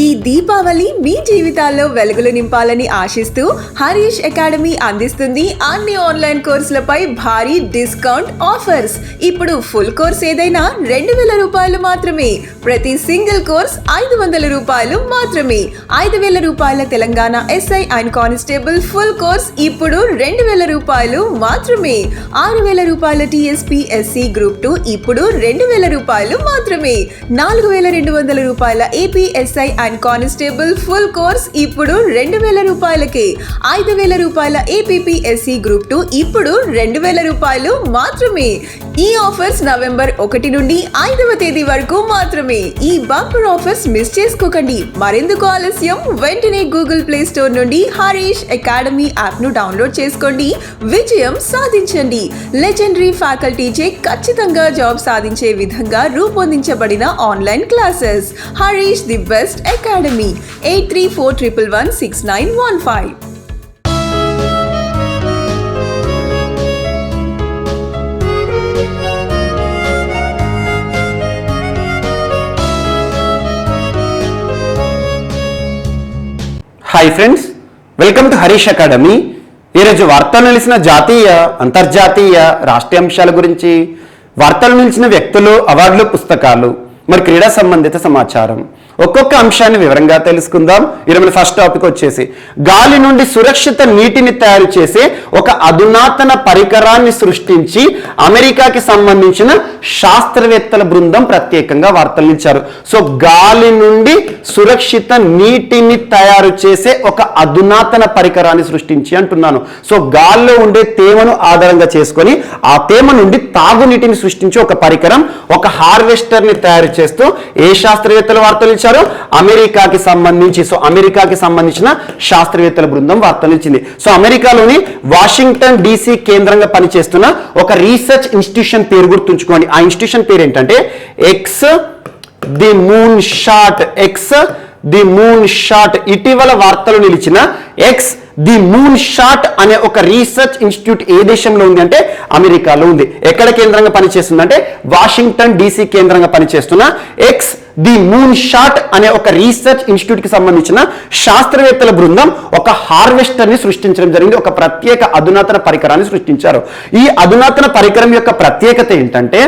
ఈ దీపావళి మీ జీవితాల్లో వెలుగులు నింపాలని ఆశిస్తూ హరీష్ అకాడమీ అందిస్తుంది అన్ని ఆన్లైన్ కోర్సులపై భారీ డిస్కౌంట్ ఆఫర్స్. ఇప్పుడు ఫుల్ కోర్స్ ఏదైనా 2000 రూపాయలు మాత్రమే. ప్రతి సింగిల్ కోర్స్ 500 రూపాయలు మాత్రమే. 5000 రూపాయల Telangana SI and constable full course ఇప్పుడు 2000 రూపాయలు మాత్రమే. 6000 రూపాయల టీఎస్పీ ఎస్సీ గ్రూప్ 2 ఇప్పుడు 2000 రూపాయలు మాత్రమే. 4200 రూపాయల ఏపీఎస్ఐ అండ్ కానిస్టేబుల్ ఫుల్ కోర్స్ ఇప్పుడు 2000 రూపాయలకే. 5000 రూపాయల ఏపీఎస్సీ గ్రూప్ 2 ఇప్పుడు 2000 రూపాయలు మాత్రమే. ఈ ఆఫర్స్ నవంబర్ 1 నుండి 5వ తేదీ వరకు మాత్రమే. ఈ బంపర్ ఆఫర్స్ మిస్ చేసుకోకండి. మరెందుకు ఆలస్యం, వెంటనే గూగుల్ ప్లే స్టోర్ నుండి హరీష్ అకాడమీ యాప్ ను డౌన్లోడ్ చేసుకోండి. విజయం సాధించండి. లెజెండరీ ఫ్యాకల్టీచే ఖచ్చితంగా జాబ్ సాధించే విధంగా రూపొందించబడిన online classes. Harish the best academy. 8341116915. Hi friends, welcome to Harish academy. ఈరోజు వార్తలు నిలిచిన జాతీయ, అంతర్జాతీయ, రాష్ట్రీయ అంశాల గురించి, వార్తలు నిలిచిన వ్యక్తులు, అవార్డులు, పుస్తకాలు, మరి క్రీడా సంబంధిత సమాచారం, ఒక్కొక్క అంశాన్ని వివరంగా తెలుసుకుందాం. ఈరోజు ఫస్ట్ టాపిక్ వచ్చేసి గాలి నుండి సురక్షిత నీటిని తయారు చేసే ఒక అధునాతన పరికరాన్ని సృష్టించి అమెరికాకి సంబంధించిన శాస్త్రవేత్తల బృందం ప్రత్యేకంగా వార్తలు ఇచ్చారు. సో గాలి నుండి సురక్షిత నీటిని తయారు చేసే ఒక అధునాతన పరికరాన్ని సృష్టించి అంటున్నాను. సో గాల్లో ఉండే తేమను ఆధారంగా చేసుకొని ఆ తేమ నుండి తాగునీటిని సృష్టించే ఒక పరికరం, ఒక హార్వెస్టర్ ని తయారు చేస్తూ ఏ శాస్త్రవేత్తలు వార్తలు ఇచ్చారు? అమెరికాకి సంబంధించి. సో అమెరికాకి సంబంధించిన శాస్త్రవేత్తల బృందం వార్తలు ఇచ్చింది. సో అమెరికాలోని వాషింగ్టన్ DC కేంద్రంగా పనిచేస్తున్న ఒక రీసెర్చ్ ఇన్స్టిట్యూషన్ పేరు గుర్తుంచుకోండి. ఆ ఇన్స్టిట్యూషన్ పేరు ఏంటంటే ఎక్స్ ది మూన్ షాట్. ఇటీవల వార్తలు నిలిచిన ఎక్స్ ది మూన్ షాట్ అనే ఒక రీసెర్చ్ ఇన్స్టిట్యూట్ ఏ దేశంలో ఉంది అంటే అమెరికాలో ఉంది. ఎక్కడ కేంద్రంగా పనిచేస్తుందంటే వాషింగ్టన్ DC కేంద్రంగా పనిచేస్తున్న ఎక్స్ ది మూన్ షాట్ అనే ఒక రీసెర్చ్ ఇన్స్టిట్యూట్ కి సంబంధించిన శాస్త్రవేత్తల బృందం ఒక హార్వెస్టర్ ని సృష్టించడం జరిగింది. ఒక ప్రత్యేక అధునాతన పరికరాన్ని సృష్టించారు. ఈ అధునాతన పరికరం యొక్క ప్రత్యేకత ఏంటంటే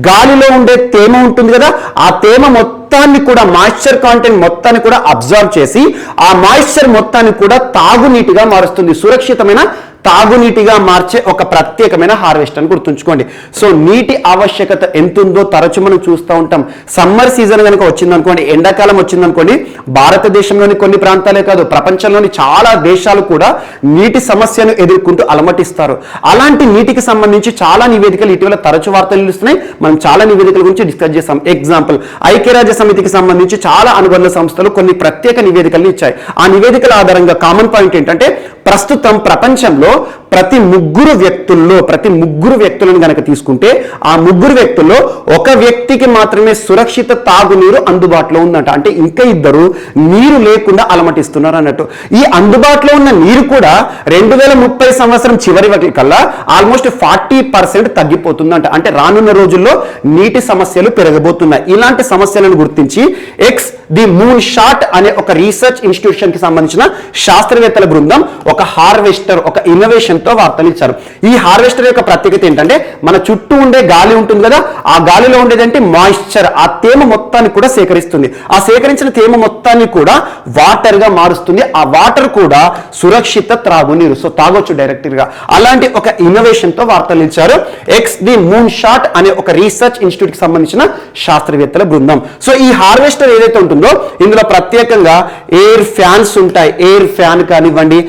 గాలిలో ఉండే తేమ ఉంటుంది కదా, ఆ తేమ మొత్తాన్ని కూడా, మాయిశ్చర్ కాంటెంట్ మొత్తాన్ని కూడా అబ్జర్వ్ చేసి ఆ మాయిశ్చర్ మొత్తాన్ని కూడా తాగునీటిగా మారుస్తుంది. సురక్షితమైన తాగునీటిగా మార్చే ఒక ప్రత్యేకమైన హార్వెస్టర్ అని గుర్తుంచుకోండి. సో నీటి ఆవశ్యకత ఎంత ఉందో తరచు మనం చూస్తూ ఉంటాం. సమ్మర్ సీజన్ కనుక వచ్చిందనుకోండి, ఎండాకాలం వచ్చిందనుకోండి, భారతదేశంలోని కొన్ని ప్రాంతాలే కాదు, ప్రపంచంలోని చాలా దేశాలు కూడా నీటి సమస్యను ఎదుర్కొంటూ అలమటిస్తారు. అలాంటి నీటికి సంబంధించి చాలా నివేదికలు ఇటీవల తరచు వార్తలు నిలుస్తున్నాయి. మనం చాలా నివేదికల గురించి డిస్కస్ చేస్తాం. ఎగ్జాంపుల్, ఐక్యరాజ్య సమితికి సంబంధించి చాలా అనుబంధ సంస్థలు కొన్ని ప్రత్యేక నివేదికలను ఇచ్చాయి. ఆ నివేదికల ఆధారంగా కామన్ పాయింట్ ఏంటంటే ప్రస్తుతం ప్రపంచంలో ప్రతి ముగ్గురు వ్యక్తులను గనక తీసుకుంటే ఆ ముగ్గురు వ్యక్తుల్లో ఒక వ్యక్తికి మాత్రమే సురక్షిత తాగునీరు అందుబాటులో ఉందంట. అంటే ఇంకా ఇద్దరు నీరు లేకుండా అలమటిస్తున్నారు అన్నట్టు. ఈ అందుబాటులో ఉన్న నీరు కూడా 2030 సంవత్సరం చివరి కల్లా ఆల్మోస్ట్ 40% తగ్గిపోతుందంట. అంటే రానున్న రోజుల్లో నీటి సమస్యలు పెరగబోతున్నాయి. ఇలాంటి సమస్యలను గుర్తించి ఎక్స్ ది మూన్ షాట్ అనే ఒక రీసెర్చ్ ఇన్స్టిట్యూషన్ కి సంబంధించిన శాస్త్రవేత్తల బృందం ఒక హార్వెస్టర్, ఒక ఇన్నోవేషన్ తో వార్తలు ఇచ్చారు. ఈ హార్వెస్టర్ యొక్క ప్రత్యేకత ఏంటంటే మన చుట్టూ ఉండే గాలి ఉంటుంది కదా, ఆ గాలిలో ఉండేదంటే మాయిశ్చర్, ఆ తేమ మొత్తాన్ని కూడా సేకరిస్తుంది. ఆ సేకరించిన తేమ మొత్తాన్ని కూడా వాటర్ గా మారుస్తుంది. ఆ వాటర్ కూడా సురక్షిత త్రాగునీరు. సో తాగొచ్చు డైరెక్ట్ గా. అలాంటి ఒక ఇన్నోవేషన్ తో వార్తలు ఇచ్చారు ఎక్స్ ది మూన్ షాట్ అనే ఒక రీసెర్చ్ ఇన్స్టిట్యూట్ కి సంబంధించిన శాస్త్రవేత్తల బృందం. సో ఈ హార్వెస్టర్ ఏదైతే ఉంటుందో ఇందులో ప్రత్యేకంగా ఎయిర్ ఫ్యాన్స్ ఉంటాయి. ఎయిర్ ఫ్యాన్ కానివ్వండి,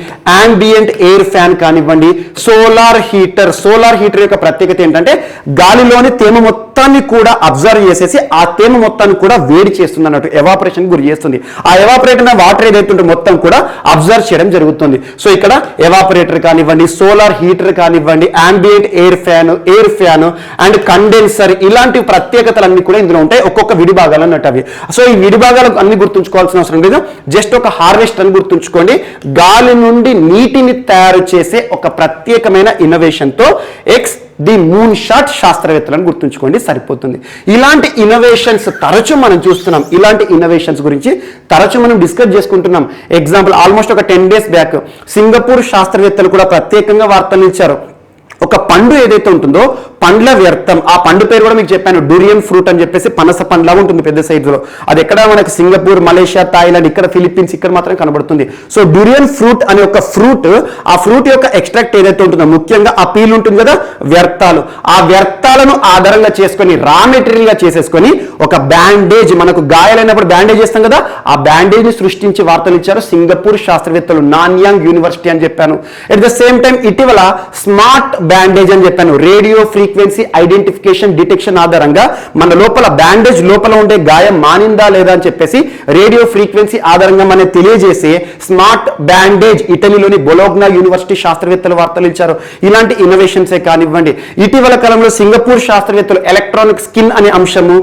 ambient ఎయిర్ ఫ్యాన్ కానివ్వండి, సోలార్ హీటర్ యొక్క ప్రత్యేకత ఏంటంటే గాలిలోని తేమ మొత్తాన్ని కూడా అబ్జర్వ్ చేసేసి ఆ తేమ మొత్తాన్ని కూడా వేడి చేస్తుంది అన్నట్టు, ఎవాపరేషన్ గురి చేస్తుంది. ఆ ఎవాపరేటర్ వాటర్ ఏదైతే ఉంటే మొత్తం కూడా అబ్జర్వ్ చేయడం జరుగుతుంది. సో ఇక్కడ ఎవాపరేటర్ కానివ్వండి, సోలార్ హీటర్ కానివ్వండి, ambient air fan and condenser, ఇలాంటి ప్రత్యేకతలన్నీ కూడా ఇందులో ఉంటాయి. ఒక్కొక్క విడి భాగాలు అన్నట్టు అవి. సో ఈ విడి భాగాలు అన్ని గుర్తుంచుకోవాల్సిన అవసరం లేదు. జస్ట్ ఒక హార్వెస్టర్ అని గుర్తుంచుకోండి. గాలి నుండి నీటిని తయారు చేసే ఒక ప్రత్యేకమైన ఇన్నోవేషన్తో ఎక్స్ ది మూన్ షాట్ శాస్త్రవేత్తలను గుర్తుంచుకోండి సరిపోతుంది. ఇలాంటి ఇన్నోవేషన్స్ తరచూ మనం చూస్తున్నాం. ఇలాంటి ఇన్నోవేషన్స్ గురించి తరచూ మనం డిస్కస్ చేసుకుంటున్నాం. ఎగ్జాంపుల్ ఆల్మోస్ట్ ఒక 10 days బ్యాక్ సింగపూర్ శాస్త్రవేత్తలు కూడా ప్రత్యేకంగా వార్తలు ఇచ్చారు. ఒక పండు ఏదైతే ఉంటుందో పండ్ల వ్యర్థం, ఆ పండు పేరు కూడా మీకు చెప్పాను, డూరియన్ ఫ్రూట్ అని చెప్పేసి పనస పండ్లా ఉంటుంది పెద్ద సైజులో. అది ఎక్కడ మనకి సింగపూర్, మలేషియా, థాయిలాండ్, ఇక్కడ ఫిలిప్పీన్స్ ఇక్కడ మాత్రం కనబడుతుంది. సో డూరియన్ ఫ్రూట్ అనే ఒక ఫ్రూట్, ఆ ఫ్రూట్ యొక్క ఎక్స్ట్రాక్ట్ ఏదైతే ఉంటుందో ముఖ్యంగా ఆ పీల్ ఉంటుంది కదా, వ్యర్థాలు, ఆ వ్యర్థాలను ఆధారంగా చేసుకొని రా మెటీరియల్ గా చేసేసుకొని ఒక బ్యాండేజ్, మనకు గాయాలైనప్పుడు బ్యాండేజ్ చేస్తాం కదా, ఆ బ్యాండేజ్ ని సృష్టించి వార్తలు ఇచ్చారు సింగపూర్ శాస్త్రవేత్తలు, నాన్యాంగ్ యూనివర్సిటీ అని చెప్పాను. ఎట్ ద సేమ్ టైం ఇటీవల స్మార్ట్ బ్యాండేజ్ అని చెప్పాను, రేడియో ఫ్రీక్వెన్సీ ఐడెంటిఫికేషన్ డిటెక్షన్ ఆధారంగా మన లోపల బ్యాండేజ్ లోపల ఉండే గాయం మానిందా లేదా అని చెప్పేసి రేడియో ఫ్రీక్వెన్సీ ఆధారంగా మనకి తెలియజేసే స్మార్ట్ బ్యాండేజ్ ఇటలీలోని బొలోగ్నా యూనివర్సిటీ శాస్త్రవేత్తలు వార్తలు ఇచ్చారు. ఇలాంటి ఇన్నోవేషన్సే కానివ్వండి. ఇటీవల కాలంలో సింగపూర్ శాస్త్రవేత్తలు ఎలక్ట్రానిక్ స్కిన్ అనే అంశము,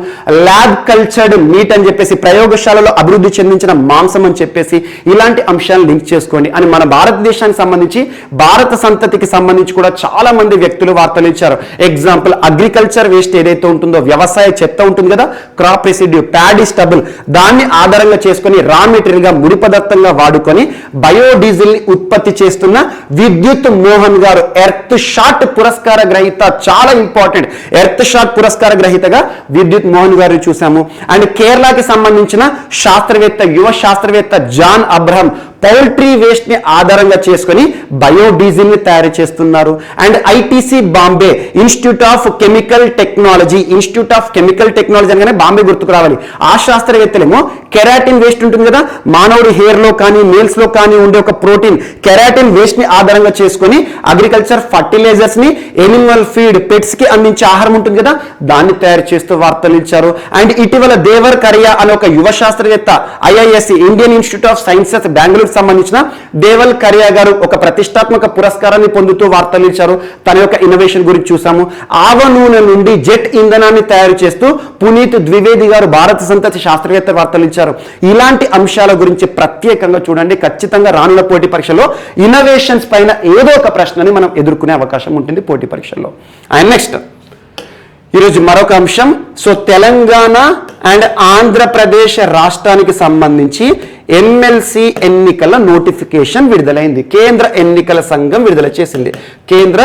ల్యాబ్ కల్చర్డ్ మీట్ అని చెప్పేసి ప్రయోగశాలలో అభివృద్ధి చెందించిన మాంసం అని చెప్పేసి ఇలాంటి అంశాలను లింక్ చేసుకోండి అని మన భారతదేశానికి సంబంధించి, భారత సంతతికి సంబంధించి కూడా చాలా మంది వ్యక్తులు వార్తలు ఇచ్చారు. ఎగ్జాంపుల్ అగ్రికల్చర్ వేస్ట్ ఏదైతే ఉంటుందో, వ్యవసాయ చెత్త ఉంటుంది కదా, క్రాప్ రెసిడ్యూ, ప్యాడీ స్టబుల్, దాన్ని ఆధారంగా చేసుకొని రా మెటీరియల్ గా ముడి పదార్థంగా వాడుకొని బయోడీజిల్ ని ఉత్పత్తి చేస్తున్న విద్యుత్ మోహన్ గారు ఎర్త్ షాట్ పురస్కార గ్రహీత, చాలా ఇంపార్టెంట్, ఎర్త్ షాట్ పురస్కార గ్రహీతగా విద్యుత్ మోహన్ గారిని చూసాము. అండ్ కేరళకి సంబంధించిన శాస్త్రవేత్త, యువ శాస్త్రవేత్త జాన్ అబ్రహం పౌల్ట్రీ వేస్ట్ ని ఆధారంగా చేసుకొని బయోడీజిల్ ని తయారు చేస్తున్నారు. And ITC Bombay institute of chemical technology, institute of chemical technology అనగానే బాంబే గుర్తుకు రావాలి. ఆ శాస్త్రవేత్తలేమో కెరాటిన్ వేస్ట్ ఉంటుంది కదా, మానవుడి హెయిర్ లో కానీ మేల్స్ లో కానీ ఉండే ఒక ప్రోటీన్, కెరాటిన్ వేస్ట్ ని ఆధారంగా చేసుకొని అగ్రికల్చర్ ఫర్టిలైజర్స్ ని, ఎనిమల్ ఫీడ్, పెట్స్ కి అందించే ఆహారం ఉంటుంది కదా, దాన్ని తయారు చేస్తూ వార్తలు ఇచ్చారు. అండ్ ఇటీవల దేవర్ కరియా అనే ఒక యువ శాస్త్రవేత్త, IISc Indian institute of sciences Bengaluru సంబంధించిన దేవల్ కరియా గారు ఒక ప్రతిష్టాత్మక పురస్కారాన్ని పొందుతూ వార్తలు ఇచ్చారు. తన యొక్క ఇన్నోవేషన్ గురించి చూసాము. ఆవ నూనె నుండి జెట్ ఇంధనాన్ని తయారు చేస్తూ పునీత్ ద్వివేది గారు భారత సంతతి శాస్త్రవేత్త వార్తలు ఇచ్చారు. ఇలాంటి అంశాల గురించి ప్రత్యేకంగా చూడండి. ఖచ్చితంగా రానున్న పోటీ పరీక్షలో ఇన్నోవేషన్స్ పైన ఏదో ఒక ప్రశ్నని మనం ఎదుర్కొనే అవకాశం ఉంటుంది పోటీ పరీక్షల్లో. అండ్ నెక్స్ట్ ఈరోజు మరొక అంశం. సో తెలంగాణ అండ్ ఆంధ్రప్రదేశ్ రాష్ట్రానికి సంబంధించి ఎమ్మెల్సీ ఎన్నికల నోటిఫికేషన్ విడుదలైంది. కేంద్ర ఎన్నికల సంఘం విడుదల చేసింది. కేంద్ర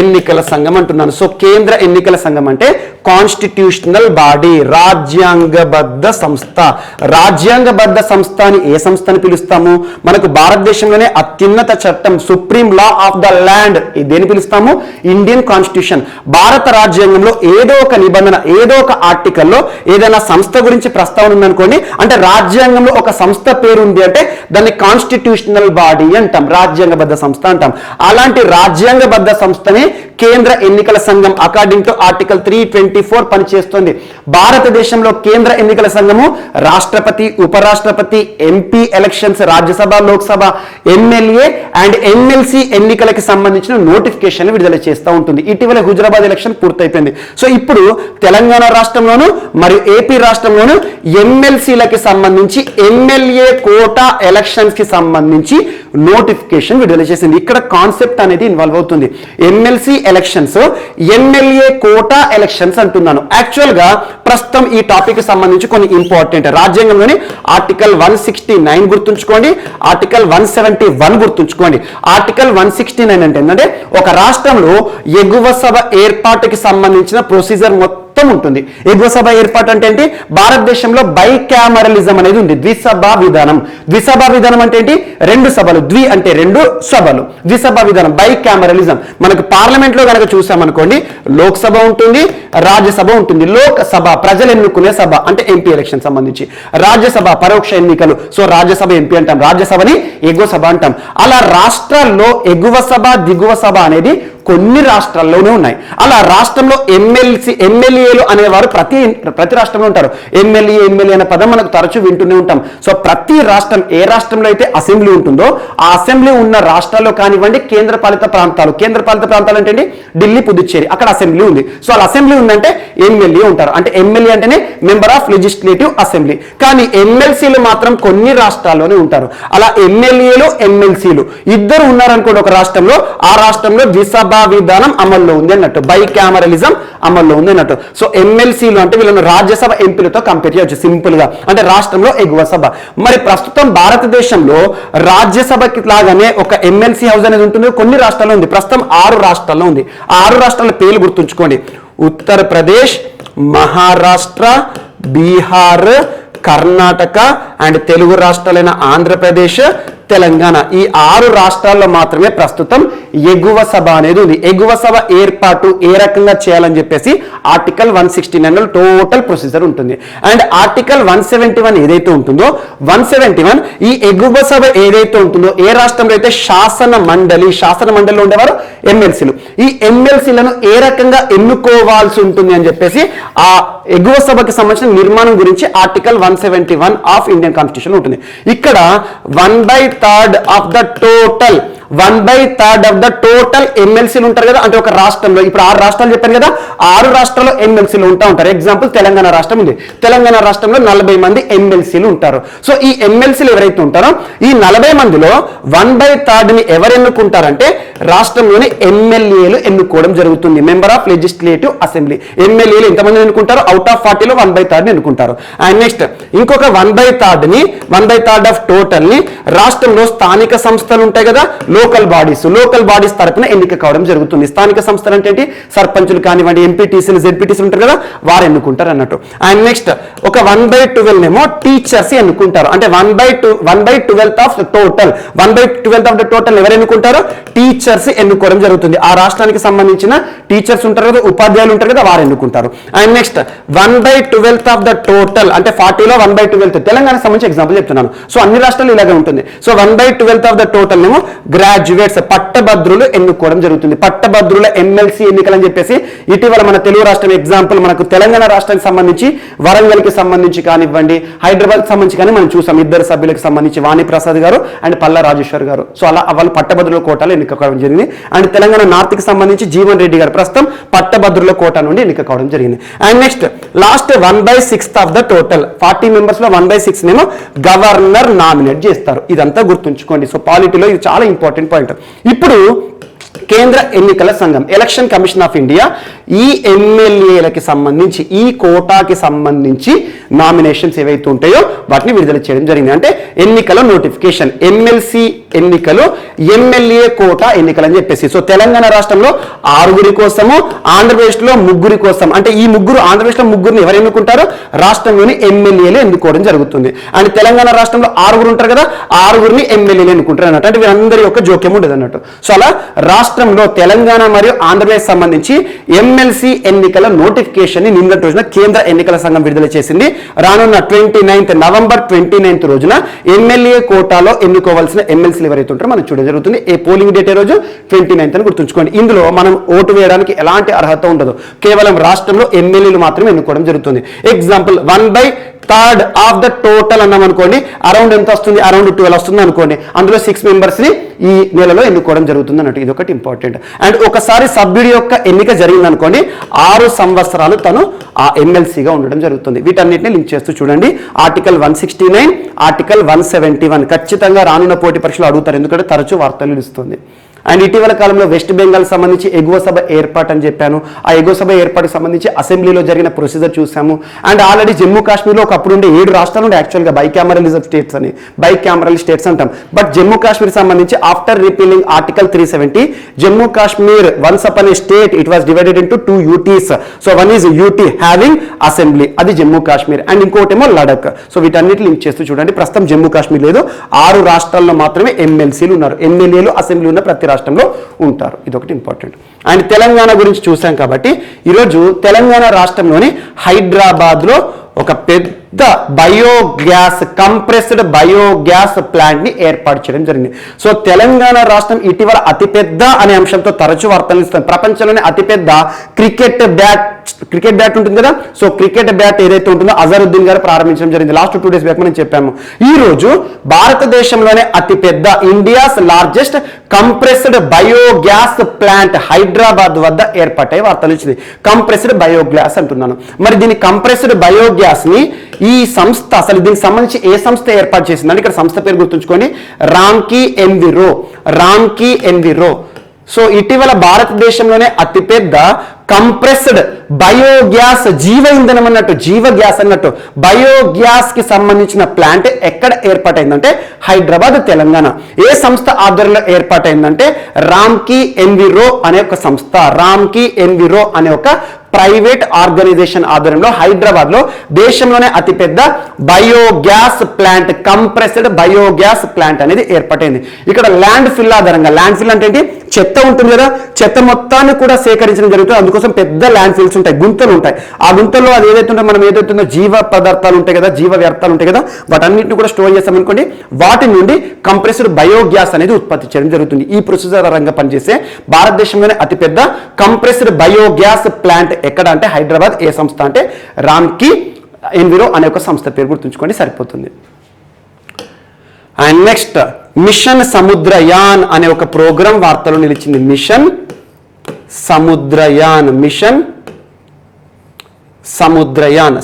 ఎన్నికల సంఘం అంటున్నాను. సో కేంద్ర ఎన్నికల సంఘం అంటే కాన్స్టిట్యూషనల్ బాడీ, రాజ్యాంగబద్ధ సంస్థ. రాజ్యాంగబద్ధ సంస్థ అని ఏ సంస్థని పిలుస్తాము? మనకు భారతదేశంలోనే అత్యున్నత చట్టం, supreme law of the land, దేని పిలుస్తాము? Indian constitution. భారత రాజ్యాంగంలో ఏదో ఒక నిబంధన, ఏదో ఒక ఆర్టికల్లో ఏదైనా సంస్థ గురించి ప్రస్తావన ఉందనుకోండి, అంటే రాజ్యాంగంలో ఒక సంస్థ పేరు ఉంది అంటే దాన్ని కాన్స్టిట్యూషనల్ బాడీ అంటాం, రాజ్యాంగబద్ధ సంస్థ అంటాం. అలాంటి రాజ్యాంగబద్ధ సంస్థని కేంద్ర ఎన్నికల సంఘం అకార్డింగ్ టు ఆర్టికల్ 324 పనిచేస్తుంది. భారతదేశంలో కేంద్ర ఎన్నికల సంఘము రాష్ట్రపతి, ఉపరాష్ట్రపతి, MP elections, Rajya Sabha, Lok Sabha, MLA and MLC ఎన్నికలకు సంబంధించిన నోటిఫికేషన్ విడుదల చేస్తూ ఉంటుంది. ఇటీవల హుజరాబాద్ ఎలక్షన్ పూర్తయిపోయింది. సో ఇప్పుడు తెలంగాణ రాష్ట్రంలోను మరియు ఏపీ రాష్ట్రంలోను ఎమ్మెల్సీలకి సంబంధించి ఎమ్మెల్యే కోటా ఎలక్షన్స్ కి సంబంధించి నోటిఫికేషన్ విడుదల చేసింది. ఇక్కడ కాన్సెప్ట్ అనేది ఇన్వాల్వ్ అవుతుంది. MLC elections, MLA quota elections అంటున్నాను. యాక్చువల్ గా ప్రస్తుతం ఈ టాపిక్ సంబంధించి కొన్ని ఇంపార్టెంట్, రాజ్యాంగంలోని ఆర్టికల్ 169 గుర్తుంచుకోండి, ఆర్టికల్ 171 గుర్తుంచుకోండి. ఆర్టికల్ 169 అంటే ఏంటంటే ఒక రాష్ట్రంలో ఎగువ సభ ఏర్పాటుకి సంబంధించిన ప్రొసీజర్ మొత్తం ఉంటుంది. ఎగువ సభ ఏర్పాటు అంటే ఏంటి? భారతదేశంలో బైకామరలిజం అనేది ఉంది, ద్విసభా విధానం. ద్విసభా విధానం అంటే ఏంటి? రెండు సభలు, ద్వి అంటే రెండు, సభలు, ద్విసభా విధానం, బైకామరలిజం. మనకు పార్లమెంట్ లో కనుక చూసామనుకోండి, లోక్సభ ఉంటుంది, రాజ్యసభ ఉంటుంది. లోక్సభ ప్రజలు ఎన్నుకునే సభ అంటే ఎంపీ ఎలక్షన్ సంబంధించి, రాజ్యసభ పరోక్ష ఎన్నికలు, సో రాజ్యసభ ఎంపీ అంటాం, రాజ్యసభని ఎగువ సభ అంటాం. అలా రాష్ట్రాల్లో ఎగువ సభ, దిగువ సభ అనేది కొన్ని రాష్ట్రాల్లోనే ఉన్నాయి. అలా రాష్ట్రంలో ఎమ్మెల్యేలు అనేవారు ప్రతి రాష్ట్రంలో ఉంటారు. ఎమ్మెల్యే అనే పదం మనకు తరచూ వింటూనే ఉంటాం. సో ప్రతి రాష్ట్రం, ఏ రాష్ట్రంలో అయితే అసెంబ్లీ ఉంటుందో ఆ అసెంబ్లీ ఉన్న రాష్ట్రాల్లో కానివ్వండి, కేంద్ర పాలిత ప్రాంతాలు అంటే ఢిల్లీ, పుదుచ్చేరి, అక్కడ అసెంబ్లీ ఉంది. సో అలా అసెంబ్లీ ఉందంటే ఎమ్మెల్యే ఉంటారు. అంటే ఎమ్మెల్యే అంటేనే మెంబర్ ఆఫ్ లెజిస్లేటివ్ అసెంబ్లీ. కానీ ఎమ్మెల్సీలు మాత్రం కొన్ని రాష్ట్రాల్లోనే ఉంటారు. అలా ఎమ్మెల్యేలు, ఎమ్మెల్సీలు ఇద్దరు ఉన్నారనుకోండి ఒక రాష్ట్రంలో, ఆ రాష్ట్రంలో ద్విసభా విధానం అమల్లో ఉంది అన్నట్టు, బైకామరలిజం అమల్లో ఉంది అన్నట్టు. సో ఎమ్మెల్సీలు అంటే వీళ్ళను రాజ్యసభ ఎంపీలతో కంపేర్ చేయొచ్చు సింపుల్ గా. అంటే రాష్ట్రంలో ఎగువ సభ. మరి ప్రస్తుతం భారతదేశంలో రాజ్యసభకి లాగానే ఒక ఎమ్మెల్సీ హౌస్ అనేది ఉంటుంది, కొన్ని రాష్ట్రాల్లో ఉంది. ప్రస్తుతం 6 రాష్ట్రాల్లో ఉంది. ఆ 6 రాష్ట్రాల పేర్లు గుర్తుంచుకోండి: ఉత్తరప్రదేశ్, మహారాష్ట్ర, బీహార్, కర్ణాటక అండ్ తెలుగు రాష్ట్రాలైన ఆంధ్రప్రదేశ్, తెలంగాణ. ఈ 6 రాష్ట్రాల్లో మాత్రమే ప్రస్తుతం ఎగువ సభ అనేది ఉంది. ఎగువ సభ ఏర్పాటు ఏ రకంగా చేయాలని చెప్పేసి ఆర్టికల్ 169 టోటల్ ప్రొసీజర్ ఉంటుంది. అండ్ ఆర్టికల్ 171 ఏదైతే ఉంటుందో, 171 ఈ ఎగువ సభ ఏదైతే ఉంటుందో, ఏ రాష్ట్రంలో అయితే శాసన మండలిలో ఉండేవారు ఎమ్మెల్సీలు, ఈ ఎమ్మెల్సీలను ఏ రకంగా ఎన్నుకోవాల్సి ఉంటుంది అని చెప్పేసి ఆ ఎగువ సభకి సంబంధించిన నిర్మాణం గురించి ఆర్టికల్ 171 ఆఫ్ ఇండియన్ కాన్స్టిట్యూషన్ ఉంటుంది. ఇక్కడ 1/3 ఆఫ్ ద టోటల్ ఎమ్మెల్సీలు ఉంటారు కదా. అంటే ఒక రాష్ట్రంలో ఇప్పుడు 6 రాష్ట్రాలు చెప్పాను కదా, 6 రాష్ట్రాల్లో ఎమ్మెల్సీలు ఉంటారు. ఎగ్జాంపుల్ తెలంగాణ రాష్ట్రం ఉంది. తెలంగాణ రాష్ట్రంలో 40 మంది ఎమ్మెల్సీలు ఉంటారు. సో ఈ ఎమ్మెల్సీలు ఎవరైతే ఉంటారో ఈ 40 మందిలో 1/3 ఎవరు ఎన్నుకుంటారంటే రాష్ట్రంలోని ఎమ్మెల్యేలు ఎన్నుకోవడం జరుగుతుంది. Member of legislative assembly. ఎమ్మెల్యేలు ఎంతమంది ఎన్నుకుంటారు? అవుట్ ఆఫ్ 40లో 1/3 ఎన్నుకుంటారు. అండ్ నెక్స్ట్ ఇంకొక 1/3 ఆఫ్ టోటల్ ని రాష్ట్రంలో స్థానిక సంస్థలు ఉంటాయి కదా, లోకల్ బాడీస్ తరపున ఎన్నిక కావడం జరుగుతుంది. స్థానిక సంస్థలు అంటే ఏంటి? సర్పంచులు కానివ్వండి, ఎంపీటీసీలు, జెడ్పీటీసీలు ఉంటారు కదా, వారు ఎన్నుకుంటారు అన్నట్టు. అండ్ నెక్స్ట్ ఒక 1/12 ఏమో టీచర్స్ ఎన్నుకుంటారు. అంటే 1/12 ఆఫ్ ద టోటల్ ఎవరు ఎన్నుకుంటారు? టీచర్స్ ఎన్నుకోవడం జరుగుతుంది. ఆ రాష్ట్రానికి సంబంధించిన టీచర్స్ ఉంటారు కదా, ఉపాధ్యాయులు ఉంటారు కదా, వారు ఎన్నుకుంటారు. And next 1/12 of the total అంటే 40లో 1/12 తెలంగాణకు సంబంధించి ఎగ్జాంపుల్ చెప్తున్నాను. సో అన్ని రాష్ట్రాలు ఇలాగే ఉంటుంది. సో 1/12 ఆఫ్ ద టోటల్ ఏమో గ్రాడ్యుయేట్స్, పట్టభద్రులు ఎన్నుకోవడం జరుగుతుంది. పట్టభద్రుల ఎమ్మెల్సీ ఎన్నికలు అని చెప్పేసి ఇటీవల మన తెలుగు రాష్ట్రం ఎగ్జాంపుల్ మనకు తెలంగాణ రాష్ట్రానికి సంబంధించి వరంగల్కి సంబంధించి కానివ్వండి, హైదరాబాద్కి సంబంధించి కానీ మనం చూసాం. 2 సభ్యులకు సంబంధించి వాణి ప్రసాద్ గారు అండ్ పల్లా రాజేశ్వర్ గారు. సో అలా వాళ్ళు పట్టభద్రుల కోటాలో ఎన్నిక కావడం జరిగింది. అండ్ తెలంగాణ నార్త్కి సంబంధించి జీవన్ రెడ్డి గారు ప్రస్తుతం పట్టభద్రుల కోటా నుండి ఎన్నిక కావడం జరిగింది. And next last 1/6 of the total 40 members లో 1/6 ఏమో గవర్నర్ నామినేట్ చేస్తారు. ఇదంతా గుర్తుంచుకోండి. సో పాలిటీలో ఇది చాలా ఇంపార్టెంట్ పాయింట్. ఇప్పుడు కేంద్ర ఎన్నికల సంఘం, ఎలక్షన్ కమిషన్ ఆఫ్ ఇండియా, ఈ ఎమ్మెల్యేలకి సంబంధించి, ఈ కోటాకి సంబంధించి నామినేషన్స్ ఏవైతే ఉంటాయో వాటిని విడుదల చేయడం జరిగింది. అంటే ఎన్నికల నోటిఫికేషన్, ఎమ్మెల్సీ ఎన్నికలు, ఎమ్మెల్యే కోటా ఎన్నికలు అని చెప్పేసి. సో తెలంగాణ రాష్ట్రంలో 6 కోసము, ఆంధ్రప్రదేశ్లో 3 కోసం. అంటే ఈ ఆంధ్రప్రదేశ్లో 3 ఎవరు ఎన్నుకుంటారు? రాష్ట్రంలోని ఎమ్మెల్యేలు ఎన్నుకోవడం జరుగుతుంది. అండ్ తెలంగాణ రాష్ట్రంలో 6 ఉంటారు కదా, 6 ఎమ్మెల్యేలు ఎన్నుకుంటారు అన్నట్టు. అంటే వీరందరి యొక్క జోక్యం ఉండదు అన్నట్టు. సో అలా రాష్ట్రంలో తెలంగాణ మరియు ఆంధ్రప్రదేశ్ సంబంధించి ఎమ్మెల్సీ ఎన్నికల నోటిఫికేషన్ ని నిన్నటి రోజున కేంద్ర ఎన్నికల సంఘం విడుదల చేసింది. రానున్న నవంబర్ 29 రోజున ఎమ్మెల్యే కోటాలో ఎన్నుకోవాల్సిన ఎమ్మెల్సీలు ఎవరైతే ఉంటారో మనం చూడడం జరుగుతుంది. ఏ పోలింగ్ డేట్ ఏ రోజు 29 అని గుర్తుంచుకోండి. ఇందులో మనం ఓటు వేయడానికి ఎలాంటి అర్హత ఉండదు. కేవలం రాష్ట్రంలో ఎమ్మెల్యేలు మాత్రమే ఎన్నుకోవడం జరుగుతుంది. ఎగ్జాంపుల్ 1/3 ఆఫ్ ద టోటల్ అన్నాం అనుకోండి, అరౌండ్ ఎంత వస్తుంది? అరౌండ్ 12 వస్తుంది అనుకోండి. అందులో 6 మెంబర్స్ ని ఈ నెలలో ఎన్నుకోవడం జరుగుతుంది అన్నట్టు. ఇది ఒకటి ఇంపార్టెంట్. అండ్ ఒకసారి సభ్యుడి యొక్క ఎన్నిక జరిగింది అనుకోండి, 6 సంవత్సరాలు తను ఆ ఎమ్మెల్సీగా ఉండడం జరుగుతుంది. వీటన్నిటిని లింక్ చేస్తూ చూడండి. ఆర్టికల్ 169, ఆర్టికల్ 171 ఖచ్చితంగా రానున్న పోటీ పరీక్షలు అడుగుతారు, ఎందుకంటే తరచూ వార్తలు ఇస్తుంది. అండ్ ఇటీవల కాలంలో వెస్ట్ బెంగాల్ సంబంధించి ఎగువ సభ ఏర్పాటు అని చెప్పాను. ఆ ఎగువ సభ ఏర్పాటుకు సంబంధించి అసెంబ్లీలో జరిగిన ప్రొసీజర్ చూసాము. అండ్ ఆల్రెడీ జమ్మూ కాశ్మీర్లో ఒకప్పుడు ఉండే 7 రాష్ట్రాలు ఉండే యాక్చువల్గా బైకామరలిజం స్టేట్స్ అని, బైకామరల్ స్టేట్స్ అంటాం. బట్ జమ్మూ కాశ్మీర్ సంబంధించి after repealing article 370, Jammu Kashmir once upon a state it was divided into 2 UTs. So one is UT having assembly, అది జమ్మూ కాశ్మీర్. అండ్ ఇంకోటేమో లడక్. సో వీటన్నిటి లింక్ చేస్తూ చూడండి. ప్రస్తుతం జమ్మూ కాశ్మీర్ లేదు, 6 రాష్ట్రాల్లో మాత్రమే ఎమ్మెల్సీలు ఉన్నారు. ఎమ్మెల్యేలు అసెంబ్లీ ఉన్న ప్రతి రాష్ట్రంలో ఉంటారు. ఇదొకటి ఇంపార్టెంట్. అండ్ తెలంగాణ గురించి చూసాం కాబట్టి ఈరోజు తెలంగాణ రాష్ట్రంలోని హైదరాబాద్లో ఒక పెద్ద బయోగ్యాస్ కంప్రెస్డ్ బయోగ్యాస్ ప్లాంట్ ని ఏర్పాటు చేయడం జరిగింది. సో తెలంగాణ రాష్ట్రం ఇటీవల అతిపెద్ద అనే అంశంతో తరచూ వార్తలు ఇస్తుంది. ప్రపంచంలోనే అతిపెద్ద క్రికెట్ బ్యాట్ ఉంటుంది కదా, సో క్రికెట్ బ్యాట్ ఏదైతే ఉంటుందో అజరుద్దీన్ గారు ప్రారంభించడం జరిగింది. లాస్ట్ 2 days బ్యాక్ మనం చెప్పాము. ఈ రోజు భారతదేశంలోనే అతిపెద్ద India's largest compressed biogas plant Hyderabad వద్ద ఏర్పాటై వార్తలు ఇచ్చింది. కంప్రెస్డ్ బయోగ్యాస్ అంటున్నాను. మరి దీని కంప్రెస్డ్ బయోగ్యాస్ ని ఈ సంస్థ అసలు దీనికి సంబంధించి ఏ సంస్థ ఏర్పాటు చేసిందని ఇక్కడ సంస్థ పేరు గుర్తుంచుకోండి, రామ్కీ ఎన్విరో. సో ఇటీవల భారతదేశంలోనే అతిపెద్ద కంప్రెస్డ్ బయోగ్యాస్ జీవ ఇంధనం అన్నట్టు, జీవ గ్యాస్ అన్నట్టు బయోగ్యాస్ కి సంబంధించిన ప్లాంట్ ఎక్కడ ఏర్పాటైందంటే హైదరాబాద్, తెలంగాణ. ఏ సంస్థ ఆధ్వర్యంలో ఏర్పాటైందంటే రామ్కీ ఎన్విరో అనే ఒక సంస్థ, రామ్కీ ఎన్విరో అనే ఒక ప్రైవేట్ ఆర్గనైజేషన్ ఆధ్వర్యంలో హైదరాబాద్ లో దేశంలోనే అతిపెద్ద biogas plant, compressed biogas plant అనేది ఏర్పాటైంది. ఇక్కడ ల్యాండ్ ఫిల్ ఆధారంగా, ల్యాండ్ ఫిల్ అంటే ఏంటి, చెత్త ఉంటుంది కదా, చెత్త మొత్తాన్ని కూడా సేకరించడం జరుగుతుంది. అందుకోసం పెద్ద ల్యాండ్ ఫిల్స్ ఉంటాయి, గుంతలు ఉంటాయి. ఆ గుంతల్లో అది ఏదైతే ఉంటే మనం ఏదైతుందో జీవ పదార్థాలు ఉంటాయి కదా, జీవ వ్యర్థాలు ఉంటాయి కదా, వాటన్నిటిని కూడా స్టోర్ చేస్తాం అనుకోండి. వాటి నుండి కంప్రెస్డ్ బయోగ్యాస్ అనేది ఉత్పత్తి చేయడం జరుగుతుంది. ఈ ప్రొసెసర్ ఆధారంగా పనిచేసే భారతదేశంలోనే అతిపెద్ద కంప్రెస్డ్ బయోగ్యాస్ ప్లాంట్ ఎక్కడ అంటే హైదరాబాద్. ఏ సంస్థ అంటే రామ్కీ ఎన్విరో అనే ఒక సంస్థ పేరు గుర్తుంచుకోండి సరిపోతుంది. అండ్ నెక్స్ట్ మిషన్ సముద్రయాన్ అనే ఒక ప్రోగ్రాం వార్తలో నిలిచింది. Mission Samudrayaan.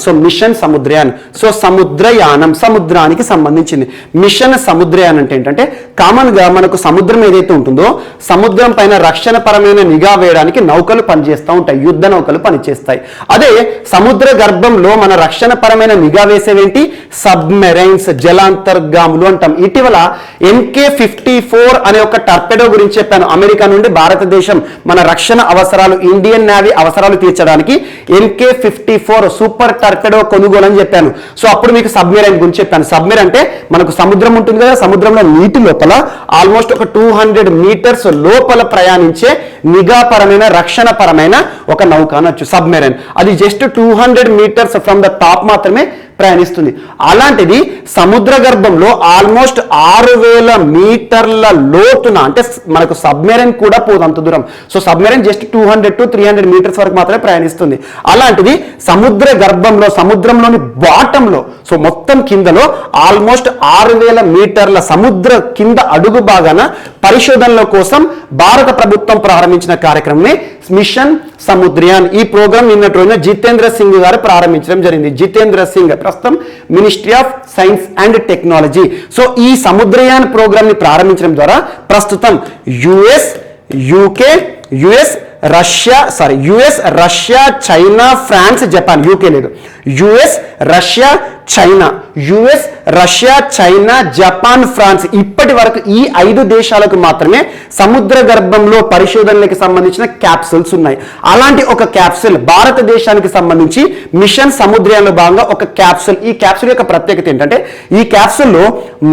So mission Samudrayaan, so సముద్రయానం సముద్రానికి సంబంధించింది. మిషన్ సముద్రయాన్ అంటే ఏంటంటే కామన్ గా మనకు సముద్రం ఏదైతే ఉంటుందో సముద్రం పైన రక్షణ పరమైన నిఘా వేయడానికి నౌకలు పనిచేస్తూ ఉంటాయి, యుద్ధ నౌకలు పనిచేస్తాయి. అదే సముద్ర గర్భంలో మన రక్షణ పరమైన నిఘా వేసేవేంటి, సబ్మెరైన్స్, జలాంతర్గాములు అంటాం. ఇటీవల MK-54 అనే ఒక టర్పెడో గురించి చెప్పాను. అమెరికా నుండి భారతదేశం మన రక్షణ అవసరాలు, ఇండియన్ నేవీ అవసరాలు తీర్చడానికి MK-54 సూపర్ టర్పెడో కొనుగోలు అని చెప్పాను. సో అప్పుడు మీకు సబ్మెరైన్ గురించి చెప్పాను. సబ్మెరైన్ అంటే మనకు సముద్రం ఉంటుంది కదా, సముద్రంలో నీటి లోపల ఆల్మోస్ట్ ఒక 200 meters లోపల ప్రయాణించే నిఘాపరమైన రక్షణ పరమైన ఒక నౌక అనొచ్చు సబ్మెరైన్. అది just 200 meters from the top మాత్రమే ప్రయాణిస్తుంది. అలాంటిది సముద్ర గర్భంలో ఆల్మోస్ట్ 6000 మీటర్ల లోతున, అంటే మనకు సబ్మెరైన్ కూడా పోదు అంత దూరం. So submarine just 200 to 300 meters వరకు మాత్రమే ప్రయాణిస్తుంది. అలాంటిది సముద్ర గర్భంలో, సముద్రంలోని బాటంలో, సో మొత్తం కిందలో ఆల్మోస్ట్ 6000 మీటర్ల సముద్ర కింద అడుగు భాగాన పరిశోధనల కోసం భారత ప్రభుత్వం ప్రారంభించిన కార్యక్రమమే మిషన్ సముద్రయాన్. ఈ ప్రోగ్రామ్ నిన్నటి రోజున జితేంద్ర సింగ్ గారు ప్రారంభించడం జరిగింది. జితేంద్ర సింగ్ ప్రస్తుతం ministry of science and technology. So ఈ సముద్రయాన్ ప్రోగ్రామ్ ని ప్రారంభించడం ద్వారా ప్రస్తుతం US, Russia, China, France, Japan, UK లేదు, US, Russia, China, Japan, France ఇప్పటి వరకు ఈ 5 దేశాలకు మాత్రమే సముద్ర గర్భంలో పరిశోధనలకు సంబంధించిన క్యాప్సూల్స్ ఉన్నాయి. అలాంటి ఒక క్యాప్సూల్ భారతదేశానికి సంబంధించి మిషన్ సముద్రయాన్లో భాగంగా ఒక క్యాప్సూల్. ఈ క్యాప్సూల్ యొక్క ప్రత్యేకత ఏంటంటే ఈ క్యాప్సూల్లో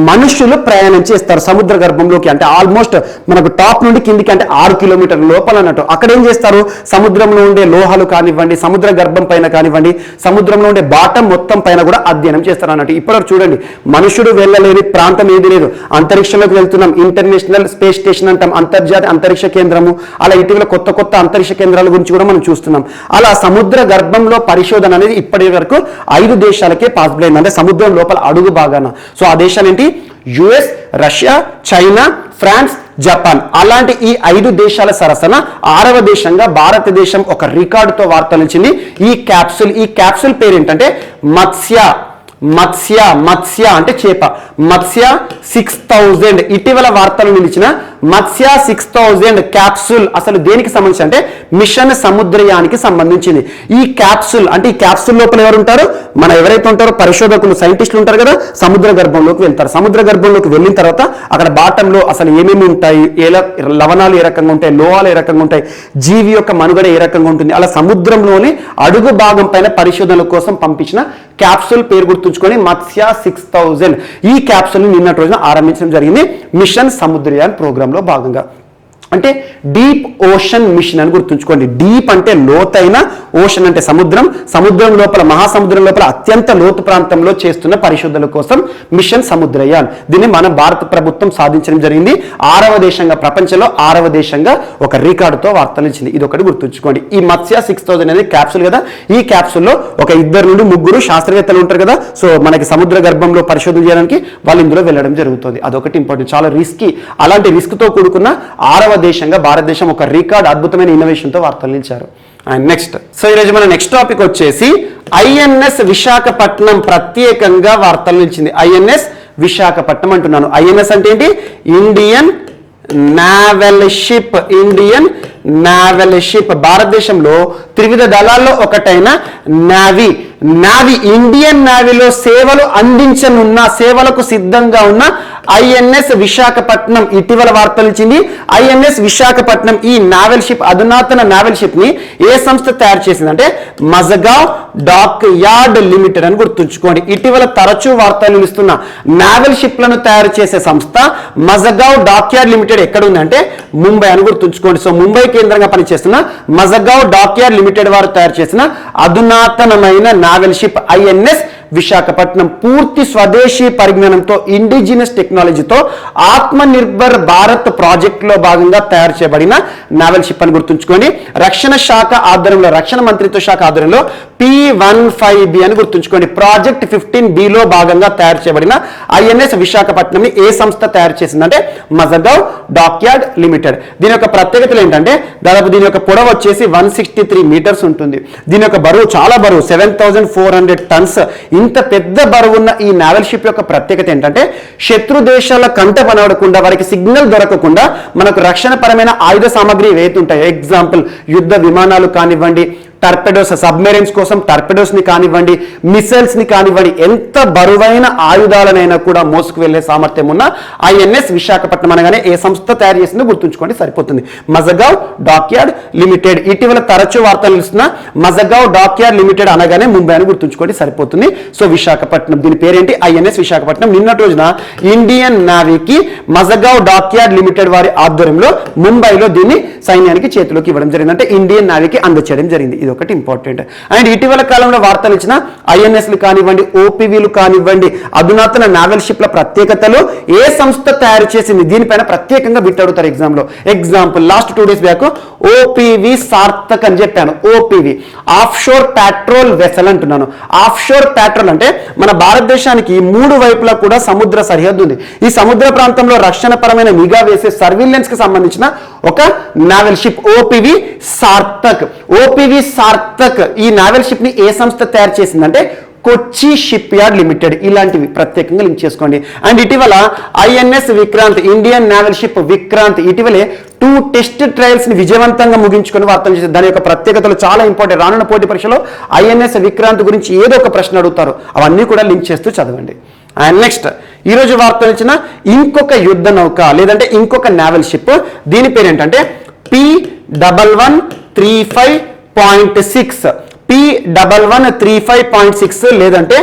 మనుషులు ప్రయాణం చేస్తారు సముద్ర గర్భంలోకి. అంటే ఆల్మోస్ట్ మనకు టాప్ నుండి కిందికి అంటే 6 కిలోమీటర్ల లోపల అన్నట్టు. అక్కడ ఏం చేస్తారు, సముద్రంలో ఉండే లోహాలు కానివ్వండి, సముద్ర గర్భం పైన కానివ్వండి, సముద్రంలో ఉండే బాటం మొత్తం పైన కూడా అధ్యయనం చేస్తారు అన్నట్టు. ఇప్పటివరకు చూడండి, మనుషుడు వెళ్ళలేని ప్రాంతం ఏది లేదు. అంతరిక్షంలోకి వెళ్తున్నాం, ఇంటర్నేషనల్ స్పేస్ స్టేషన్ అంటాం, అంతర్జాతీయ అంతరిక్ష కేంద్రము, అలా ఇటీవల కొత్త అంతరిక్ష కేంద్రాల గురించి కూడా మనం చూస్తున్నాం. అలా సముద్ర గర్భంలో పరిశోధన అనేది ఇప్పటి వరకు 5 దేశాలకే పాసిబుల్ అయింది, అంటే సముద్రం లోపల అడుగు భాగాన. సో ఆ దేశాలు ఏంటి, US, Russia, China, France, Japan. అలాంటి ఈ 5 దేశాల సరసన 6వ దేశంగా భారతదేశం ఒక రికార్డుతో వార్తలు ఇచ్చింది. ఈ క్యాప్సూల్ పేరు ఏంటంటే మత్స్య అంటే చేప, మత్స్య 6000. ఇటీవల వార్తలు నిలిచిన మత్స్య 6000 క్యాప్సూల్ అసలు దేనికి సంబంధించి అంటే మిషన్ సముద్రయానికి సంబంధించింది. ఈ క్యాప్సూల్ అంటే ఈ క్యాప్సూల్ లోపల ఎవరు ఉంటారు, మన ఎవరైతే ఉంటారో పరిశోధకులు, సైంటిస్టులు ఉంటారు కదా, సముద్ర గర్భంలోకి వెళ్తారు. సముద్ర గర్భంలోకి వెళ్ళిన తర్వాత అక్కడ బాటంలో అసలు ఏమేమి ఉంటాయి, లవణాలు ఏ రకంగా ఉంటాయి, లోహాలు ఏ రకంగా ఉంటాయి, జీవి యొక్క మనుగడ ఏ రకంగా ఉంటుంది, అలా సముద్రంలోని అడుగు భాగం పైన పరిశోధనల కోసం పంపించిన క్యాప్సూల్ పేరు గుర్తుంచుకొని మత్స్య 6000. ఈ క్యాప్సూల్ ని నిన్నటి రోజున ఆరంభించడం జరిగింది మిషన్ సముద్రయాన్ ప్రోగ్రామ్ లో భాగంగా. అంటే డీప్ ఓషన్ మిషన్ అని గుర్తుంచుకోండి. డీప్ అంటే లోతైన, ఓషన్ అంటే సముద్రం, సముద్రం లోపల, మహాసముద్రం లోపల అత్యంత లోతు ప్రాంతంలో చేస్తున్న పరిశోధనల కోసం మిషన్ సముద్రయాన్. దీన్ని మన భారత ప్రభుత్వం సాధించడం జరిగింది. 6వ దేశంగా, ప్రపంచంలో 6వ దేశంగా ఒక రికార్డుతో వార్తలు ఇచ్చింది. ఇది ఒకటి గుర్తుంచుకోండి. ఈ మత్స్య 6000 అనేది క్యాప్సూల్ కదా, ఈ క్యాప్సూల్లో ఒక 2 నుండి 3 శాస్త్రవేత్తలు ఉంటారు కదా, సో మనకి సముద్ర గర్భంలో పరిశోధన చేయడానికి వాళ్ళు ఇందులో వెళ్ళడం జరుగుతుంది. అదొకటి ఇంపార్టెంట్, చాలా రిస్కీ. అలాంటి రిస్క్తో కూడుకున్న 6వ దేశంగా భారతదేశం ఒక రికార్డ్ అద్భుతమైన ఇన్నోవేషన్తో వార్తలు నిలిచారు. అండ్ నెక్స్ట్, సో ఈరోజు మన నెక్స్ట్ టాపిక్ వచ్చేసి ఐఎన్ఎస్ విశాఖపట్నం ప్రత్యేకంగా వార్తలు నిలిచింది. ఐఎన్ఎస్ విశాఖపట్నం అంటున్నాను. ఐఎన్ఎస్ అంటే ఏంటి? Indian naval ship. Indian naval ship భారతదేశంలో త్రివిధ దళాల్లో ఒకటైన నావీ. ఇండియన్ నావీలో సేవలు అందించనున్న, సేవలకు సిద్ధంగా ఉన్న ఐఎన్ఎస్ విశాఖపట్నం ఇటీవల వార్తలు ఇచ్చింది. ఐఎన్ఎస్ విశాఖపట్నం ఈ నావల్ షిప్, అధునాతన నావల్ షిప్ ని ఏ సంస్థ తయారు చేసిందంటే మజగావ్ డాక్ యార్డ్ లిమిటెడ్ అని గుర్తుంచుకోండి. ఇటీవల తరచూ వార్తలు నిలుస్తున్న నావల్ షిప్లను తయారు చేసే సంస్థ మజగావ్ డాక్ యార్డ్ లిమిటెడ్ ఎక్కడ ఉందంటే ముంబై అని గుర్తుంచుకోండి. సో ముంబై కేంద్రంగా పనిచేస్తున్న మజగావ్ డాక్ యార్డ్ లిమిటెడ్ వారు తయారు చేసిన అధునాతనమైన నావల్ షిప్ ఐఎన్ఎస్ విశాఖపట్నం పూర్తి స్వదేశీ పరిజ్ఞానంతో, ఇండిజినస్ టెక్నాలజీతో ఆత్మ నిర్భర్ భారత్ ప్రాజెక్టులో భాగంగా తయారు చేయబడిన నావల్ షిప్ అని గుర్తుంచుకోండి. రక్షణ శాఖ ఆధ్వర్యంలో, రక్షణ మంత్రిత్వ శాఖ ఆధ్వర్యంలో P15B అని గుర్తుంచుకోండి. ప్రాజెక్ట్ 15Bలో భాగంగా తయారు చేయబడిన ఐఎన్ఎస్ విశాఖపట్నం ని ఏ సంస్థ తయారు చేసిందంటే మజగావ్ డాక్ యార్డ్ లిమిటెడ్. దీని యొక్క ప్రత్యేకతలు ఏంటంటే దాదాపు దీని యొక్క పొడవు వచ్చేసి 163 మీటర్స్ ఉంటుంది. దీని యొక్క బరువు చాలా బరువు, 7400 టన్స్. ఇంత పెద్ద బరువున్న ఈ నావల్ షిప్ యొక్క ప్రత్యేకత ఏంటంటే శత్రు దేశాల కంట పనవడకుండా, వారికి సిగ్నల్ దొరకకుండా మనకు రక్షణ పరమైన ఆయుధ సామాగ్రి ఏవైతుంటాయి, ఎగ్జాంపుల్ యుద్ధ విమానాలు కానివ్వండి, టర్పెడోస్, సబ్మెరైన్స్ కోసం టర్పెడోస్ ని కానివ్వండి, మిసైల్స్ ని కానివ్వండి, ఎంత బరువైన ఆయుధాలనైనా కూడా మోసుకు వెళ్లే సామర్థ్యం ఉన్న ఐఎన్ఎస్ విశాఖపట్నం అనగానే ఏ సంస్థ తయారు చేసిందో గుర్తుంచుకోండి, సరిపోతుంది. Mazagon dock yard limited. ఇటీవల తరచూ వార్తలు ఇస్తున్న మజగావ్ డాక్ యార్డ్ లిమిటెడ్ అనగానే ముంబై అని గుర్తుంచుకోండి, సరిపోతుంది. సో విశాఖపట్నం, దీని పేరేంటి? ఐఎన్ఎస్ విశాఖపట్నం. నిన్నటి రోజున ఇండియన్ నావీకి మజగావ్ డాక్ యార్డ్ లిమిటెడ్ వారి ఆధ్వర్యంలో ముంబైలో దీన్ని సైన్యానికి చేతిలోకి ఇవ్వడం జరిగింది. అంటే ఇండియన్ నావీకి అందచేయడం జరిగింది. ఇది ఒకటి ఇంపార్టెంట్. అండ్ ఇటీవల కాలంలో వార్తలు ఇచ్చిన ఐఎన్ఎస్లు కానివ్వండి, ఓపీవీలు కానివ్వండి, అధునాతన నావల్ షిప్ల ప్రత్యేకతలు ఏ సంస్థ తయారు చేసింది, దీనిపైన ప్రత్యేకంగా బిట్ అడుగుతారు ఎగ్జామ్ లో. Example, last 2 days back OPV Sarthak అని చెప్పాను. OPV of sure patrol vessel అంటున్నాను. ఆఫ్ షోర్ ప్యాట్రోల్ అంటే మన భారతదేశానికి 3 వైపులా కూడా సముద్ర సరిహద్దు ఉంది. ఈ సముద్ర ప్రాంతంలో రక్షణ పరమైన నిఘా వేసే సర్విలెన్స్ కి సంబంధించిన ఒక naval ship OPV Sarthak. OPV Sarthak ఈ నావల్ షిప్ ని ఏ సంస్థ తయారు చేసిందంటే కొచ్చి షిప్ యార్డ్ లిమిటెడ్. ఇలాంటివి ప్రత్యేకంగా లింక్ చేసుకోండి. అండ్ ఇటీవల INS Vikrant, Indian naval ship Vikrant ఇటీవలే 2 టెస్ట్ ట్రయల్స్ ని విజయవంతంగా ముగించుకొని వార్తలు చేశారు. దాని యొక్క ప్రత్యేకతలు చాలా ఇంపార్టెంట్. రానున్న పోటీ పరీక్షలో ఐఎన్ఎస్ విక్రాంత్ గురించి ఏదో ఒక ప్రశ్న అడుగుతారు, అవన్నీ కూడా లింక్ చేస్తూ చదవండి. అండ్ నెక్స్ట్, ఈరోజు వార్తలు ఇచ్చిన ఇంకొక యుద్ధ నౌక లేదంటే ఇంకొక నావల్ షిప్, దీని పేరు ఏంటంటే P1135.6. P1135.6 లేదంటే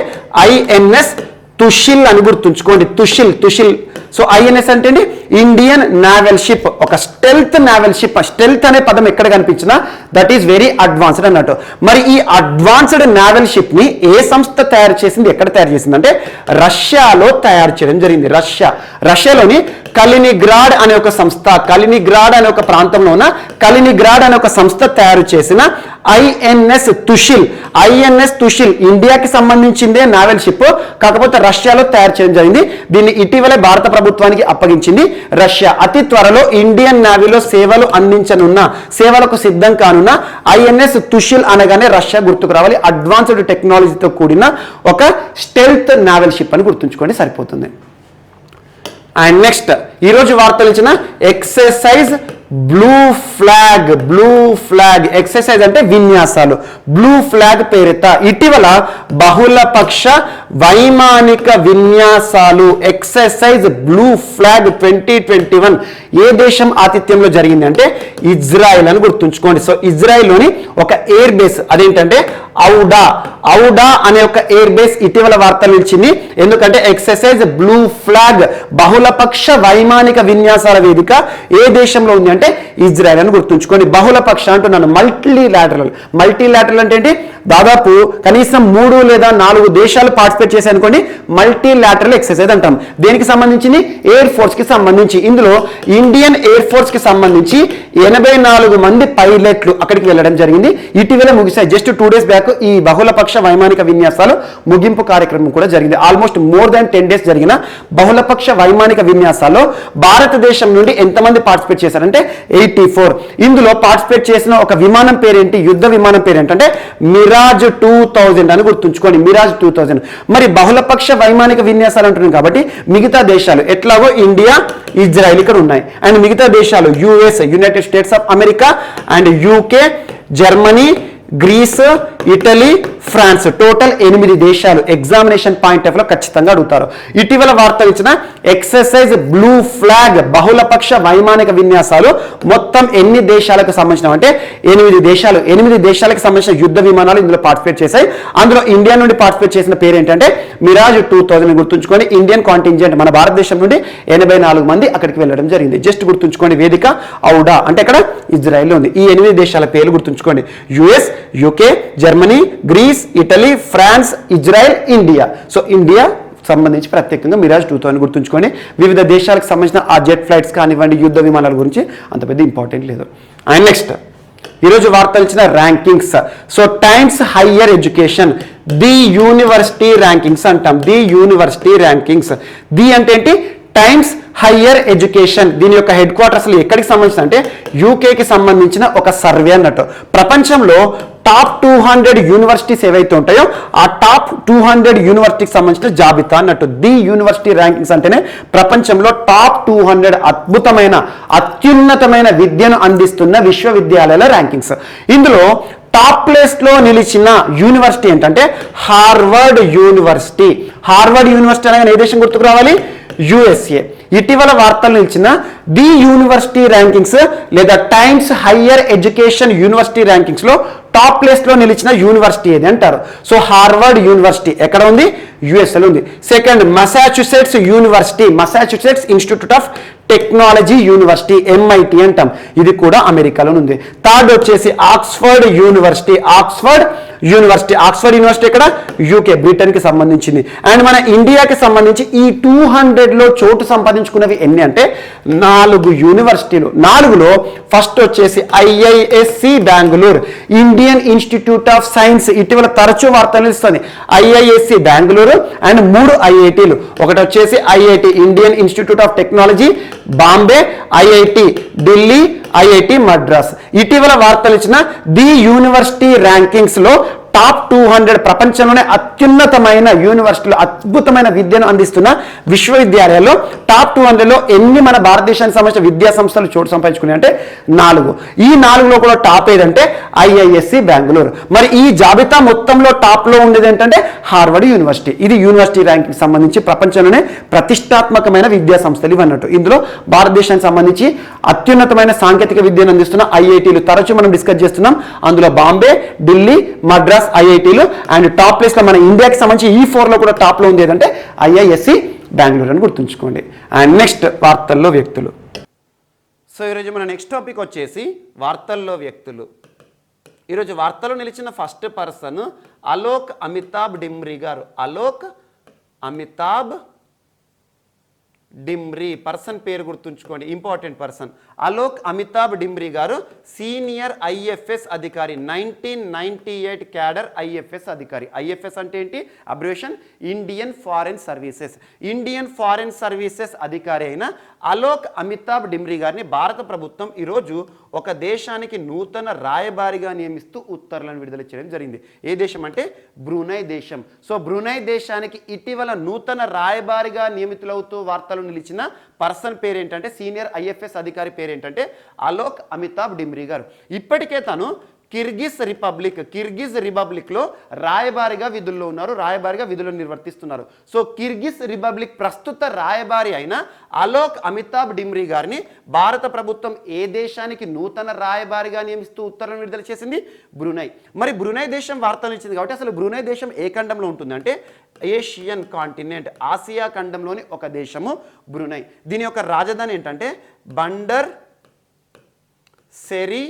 ఐఎన్ఎస్ తుషిల్ అని గుర్తుంచుకోండి. తుషిల్. సో ఐఎన్ఎస్ అంటే ఇండియన్ నావల్ షిప్, ఒక స్టెల్త్ నావల్ షిప్. స్టెల్త్ అనే పదం ఎక్కడ కనిపించినా దట్ ఈస్ వెరీ అడ్వాన్స్డ్ అన్నట్టు. మరి ఈ అడ్వాన్స్డ్ నావల్ షిప్ ని ఏ సంస్థ తయారు చేసింది, ఎక్కడ తయారు చేసింది అంటే రష్యాలో తయారు చేయడం జరిగింది. రష్యాలోని కలినిగ్రాడ్ అనే ఒక సంస్థ, కలినిగ్రాడ్ అనే ఒక ప్రాంతంలో ఉన్న కలినిగ్రాడ్ అనే ఒక సంస్థ తయారు చేసిన ఐఎన్ఎస్ తుషిల్ ఇండియాకి సంబంధించిందే నావల్ షిప్, కాకపోతే రష్యాలో తయారు చేయడం జరిగింది. దీన్ని ఇటీవలే భారత ప్రభుత్వానికి అప్పగించింది రష్యా. అతి త్వరలో ఇండియన్ నావీలో సేవలు అందించనున్న, సేవలకు సిద్ధం కానున్న ఐఎన్ఎస్ తుషిల్ అనగానే రష్యా గుర్తుకు రావాలి. అడ్వాన్స్డ్ టెక్నాలజీతో కూడిన ఒక స్టెల్త్ నావల్ షిప్ అని గుర్తుంచుకోండి, సరిపోతుంది. అండ్ నెక్స్ట్, ఈరోజు వార్తలు ఇచ్చిన ఎక్సర్సైజ్ బ్లూ ఫ్లాగ్ ఎక్సర్సైజ్ అంటే విన్యాసాలు. బ్లూ ఫ్లాగ్ పేరిట ఇటీవల బహుళపక్ష వైమానిక విన్యాసాలు ఎక్సర్సైజ్ బ్లూ ఫ్లాగ్ 2021 ఏ దేశం ఆతిథ్యంలో జరిగింది అంటే ఇజ్రాయెల్ అని గుర్తుంచుకోండి. సో ఇజ్రాయెల్లోని ఒక ఎయిర్ బేస్, అదేంటంటే ఔడా అనే ఒక ఎయిర్ బేస్ ఇటీవల వార్తలు నిలిచింది. ఎందుకంటే ఎక్సర్సైజ్ బ్లూ ఫ్లాగ్ బహుళపక్ష వైమానిక విన్యాసాల వేదిక ఏ దేశంలో ఉంది అంటే ఇజ్రాయెల్ అని గుర్తుంచుకోండి. బహుళపక్ష అంటున్నాను, మల్టీలాటరల్ అంటే ఏంటి, దాదాపు కనీసం 3 లేదా 4 దేశాలు పార్టిసిపేట్ చేసి అనుకోండి మల్టీలాటరల్ ఎక్సర్సైజ్ అంటాం. దేనికి సంబంధించింది, ఎయిర్ ఫోర్స్ కి సంబంధించి. ఇందులో ఇండియన్ ఎయిర్ ఫోర్స్ కి సంబంధించి 84 మంది పైలట్లు అక్కడికి వెళ్ళడం జరిగింది. ఇటీవల ముగిసాయి, జస్ట్ 2 days బ్యాక్ ఈ బహుళపక్ష వైమానిక విన్యాసాలు ముగింపు కార్యక్రమం కూడా జరిగింది. ఆల్మోస్ట్ మోర్ దాన్ 10 days జరిగిన బహుళపక్ష వైమానిక విన్యాసాల్లో భారతదేశం నుండి ఎంతమంది పార్టిసిపేట్ చేశారంటే 84. ఇందులో పార్టిసిపేట్ చేసిన ఒక విమానం పేరేంటి, యుద్ధ విమానం పేరేంటంటే మిరాజ్ 2000 అని గుర్తుంచుకోండి, మిరాజ్ 2000. మరి బహుళపక్ష వైమానిక విన్యాసాలు అంటున్నాం కాబట్టి మిగతా దేశాలు ఎట్లాగో ఇండియా, ఇజ్రాయెల్ ఇక్కడ ఉన్నాయి. అండ్ మిగతా దేశాలు US, United States of America and UK, Germany, Greece, Italy, France, total 8 దేశాలు. ఎగ్జామినేషన్ పాయింట్ ఆఫ్ లో ఖచ్చితంగా అడుగుతారు. ఇటీవల వార్తలు ఇచ్చిన ఎక్సర్సైజ్ బ్లూ ఫ్లాగ్ బహుళపక్ష వైమానిక విన్యాసాలు మొత్తం ఎన్ని దేశాలకు సంబంధించిన అంటే 8 దేశాలు. 8 దేశాలకు సంబంధించిన యుద్ధ విమానాలు ఇందులో పార్టిసిపేట్ చేశాయి. అందులో ఇండియా నుండి పార్టిసిపేట్ చేసిన పేరు ఏంటంటే మిరాజ్ 2000 గుర్తుంచుకోండి. ఇండియన్ కాంటింజెంట్ మన భారతదేశం నుండి 84 మంది అక్కడికి వెళ్ళడం జరిగింది. జస్ట్ గుర్తుంచుకోండి, వేదిక ఔడా అంటే అక్కడ ఇజ్రాయెల్ ఉంది. ఈ 8 దేశాల పేర్లు గుర్తుంచుకోండి, US, UK, Germany, Greece, Italy, France, Israel, India. So India సంబంధించి ప్రత్యేకంగా మిరాజ్ 2000 గుర్తుంచుకొని వివిధ దేశాలకు సంబంధించిన ఆ జెట్ ఫ్లైట్స్ కానివ్వండి, యుద్ధ విమానాల గురించి అంత పెద్ద ఇంపార్టెంట్ లేదు. అండ్ నెక్స్ట్ ఈరోజు వార్తలు ఇచ్చిన rankings. So times higher education the university rankings అంటాం. ది యూనివర్సిటీ ర్యాంకింగ్స్, ది అంటే ఏంటి, టైమ్స్ హయ్యర్ ఎడ్యుకేషన్. దీని యొక్క హెడ్ క్వార్టర్స్ ఎక్కడికి సంబంధించిన అంటే యూకేకి సంబంధించిన ఒక సర్వే అన్నట్టు. ప్రపంచంలో టాప్ 200 యూనివర్సిటీస్ ఏవైతే ఉంటాయో ఆ టాప్ 200 యూనివర్సిటీకి సంబంధించిన జాబితా అన్నట్టు. ది యూనివర్సిటీ ర్యాంకింగ్స్ అంటేనే ప్రపంచంలో టాప్ 200 అద్భుతమైన అత్యున్నతమైన విద్యను అందిస్తున్న విశ్వవిద్యాలయాల ర్యాంకింగ్స్. ఇందులో టాప్ ప్లేస్ లో నిలిచిన యూనివర్సిటీ ఏంటంటే హార్వర్డ్ యూనివర్సిటీ. హార్వర్డ్ యూనివర్సిటీ అనగా ఏ దేశం గుర్తుకు రావాలి, యుఎస్ఏ. ఇటీవల వార్తలు నిలిచిన ది యూనివర్సిటీ ర్యాంకింగ్స్ లేదా times higher education university rankings లో టాప్ ప్లేస్ లో నిలిచిన యూనివర్సిటీ ఏది అంటారు. సో హార్వర్డ్ యూనివర్సిటీ ఎక్కడ ఉంది, యుఎస్ఏలో ఉంది. Second Massachusetts university, Massachusetts institute of technology university, MIT అంటాం, ఇది కూడా అమెరికాలో ఉంది. థర్డ్ వచ్చేసి ఆక్స్ఫర్డ్ యూనివర్సిటీ, ఆక్స్ఫర్డ్ యూనివర్సిటీ ఇక్కడ యూకే, బ్రిటన్ కి సంబంధించింది. అండ్ మన ఇండియాకి సంబంధించి ఈ 200లో చోటు సంపాదించుకున్నవి ఎన్ని అంటే 4 యూనివర్సిటీలు. 4లో ఫస్ట్ వచ్చేసి IISc Bengaluru, Indian institute of science. ఇటీవల తరచూ వార్తలు ఇస్తుంది ఐఐఎస్సి బెంగళూరు. అండ్ 3 ఐఐటీలు, ఒకటి వచ్చేసి IIT Indian institute of technology Bombay, IIT Delhi, IIT Madras. ఇటీవల వార్తలు ఇచ్చిన ది యూనివర్సిటీ ర్యాంకింగ్స్ లో టాప్ 200 ప్రపంచంలోనే అత్యున్నతమైన యూనివర్సిటీలు, అద్భుతమైన విద్యను అందిస్తున్న విశ్వవిద్యాలయాల్లో టాప్ 200లో ఎన్ని మన భారతదేశానికి సంబంధించిన విద్యా సంస్థలు చోటు సంపాదించుకున్నాయి అంటే 4. ఈ 4లో కూడా టాప్ ఏదంటే ఐఐఎస్సి బెంగళూరు. మరి ఈ జాబితా మొత్తంలో టాప్ లో ఉండేది ఏంటంటే హార్వర్డ్ యూనివర్సిటీ. ఇది యూనివర్సిటీ ర్యాంకింగ్ సంబంధించి ప్రపంచంలోనే ప్రతిష్టాత్మకమైన విద్యా సంస్థలు ఇవన్నట్టు. ఇందులో భారతదేశానికి సంబంధించి అత్యున్నతమైన సాంకేతిక విద్యను అందిస్తున్న ఐఐటీలు తరచూ మనం డిస్కస్ చేస్తున్నాం. అందులో బాంబే, ఢిల్లీ, మద్రాస్ ఐఐటీలు. అండ్ టాప్ ప్లేస్ లో మన ఇండియాకి సంబంధించి ఈ 4లో కూడా టాప్ లో ఉంది ఏదంటే ఐఐఎస్సి బెంగళూరు అని గుర్తుంచుకోండి. అండ్ నెక్స్ట్ వార్తల్లో వ్యక్తులు. సో ఈరోజు మన నెక్స్ట్ టాపిక్ వచ్చేసి వార్తల్లో వ్యక్తులు. ఈరోజు వార్తల్లో నిలిచిన ఫస్ట్ పర్సన్ అలోక్ అమితాబ్ డిమ్రీ గారు. అలోక్ అమితాబ్ డిమ్రీ పర్సన్ పేరు గుర్తుంచుకోండి, ఇంపార్టెంట్ పర్సన్. అలోక్ అమితాబ్ డిమ్రీ గారు సీనియర్ ఐఎఫ్ఎస్ అధికారి, 1998 క్యాడర్ ఐఎఫ్ఎస్ అధికారి. ఐఎఫ్ఎస్ అంటే ఏంటి, abbreviation Indian foreign services. Indian foreign services అధికారి అయిన అలోక్ అమితాబ్ డిమ్రీ గారిని భారత ప్రభుత్వం ఈరోజు ఒక దేశానికి నూతన రాయబారిగా నియమిస్తూ ఉత్తర్వులను విడుదల చేయడం జరిగింది. ఏ దేశం అంటే బ్రూనై దేశం. సో బ్రూనై దేశానికి ఇటీవల నూతన రాయబారిగా నియమితులవుతూ వార్తలు నిలిచిన పర్సన్ పేరేంటంటే, సీనియర్ ఐఎఫ్ఎస్ అధికారి పేరేంటంటే అలోక్ అమితాబ్ డిమ్రీ గారు. ఇప్పటికే తను కిర్గిజ్ రిపబ్లిక్లో రాయబారిగా విధుల్లో ఉన్నారు, రాయబారిగా విధులను నిర్వర్తిస్తున్నారు. సో కిర్గిజ్ రిపబ్లిక్ ప్రస్తుత రాయబారి అయిన అలోక్ అమితాబ్ డిమ్రీ గారిని భారత ప్రభుత్వం ఏ దేశానికి నూతన రాయబారిగా నియమిస్తూ ఉత్తర్వులను విడుదల చేసింది, బ్రూనై. మరి బ్రూనై దేశం వార్తలు ఇచ్చింది కాబట్టి అసలు బ్రూనై దేశం ఏ ఖండంలో ఉంటుంది అంటే ఏషియన్ కాంటినెంట్, ఆసియా ఖండంలోని ఒక దేశము బ్రూనై. దీని యొక్క రాజధాని ఏంటంటే బండర్ సెరీ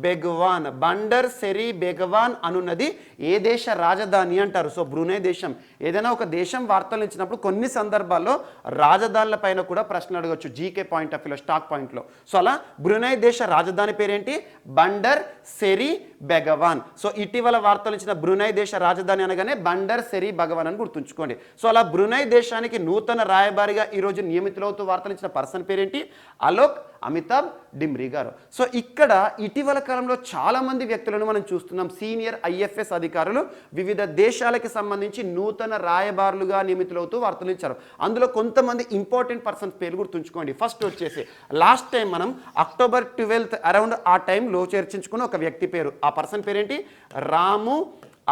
బెగవాన్, బండర్ సెరీ బెగవాన్ అనున్నది ఏ దేశ రాజధాని అంటారు. సో బ్రూనై దేశం. ఏదైనా ఒక దేశం వార్తలు ఇచ్చినప్పుడు కొన్ని సందర్భాల్లో రాజధానుల పైన కూడా ప్రశ్న అడగచ్చు, జీకే పాయింట్ ఆఫ్ వ్యూలో, స్టాక్ పాయింట్లో. సో అలా బ్రూనై దేశ రాజధాని పేరేంటి? బండర్ సెరీ బెగవాన్. సో ఇటీవల వార్తలు ఇచ్చిన బ్రూనై దేశ రాజధాని అనగానే బండర్ సెరీ బెగవాన్ అని గుర్తుంచుకోండి. సో అలా బ్రూనై దేశానికి నూతన రాయబారిగా ఈరోజు నియమితులవుతూ వార్తలు ఇచ్చిన పర్సన్ పేరేంటి? అలోక్ అమితాబ్ డిమ్రీ గారు. సో ఇక్కడ ఇటీవల కాలంలో చాలా మంది వ్యక్తులను మనం చూస్తున్నాం. సీనియర్ ఐఎఫ్ఎస్ అధికారులు వివిధ దేశాలకు సంబంధించి నూతన రాయబారులుగా నియమితులవుతూ వార్తలు ఇచ్చారు. అందులో కొంతమంది ఇంపార్టెంట్ పర్సన్స్ పేరు గుర్తుంచుకోండి. ఫస్ట్ వచ్చేసి లాస్ట్ టైం మనం అక్టోబర్ 12 అరౌండ్ ఆ టైంలో చర్చించుకున్న ఒక వ్యక్తి పేరు. ఆ పర్సన్ పేరేంటి? రాము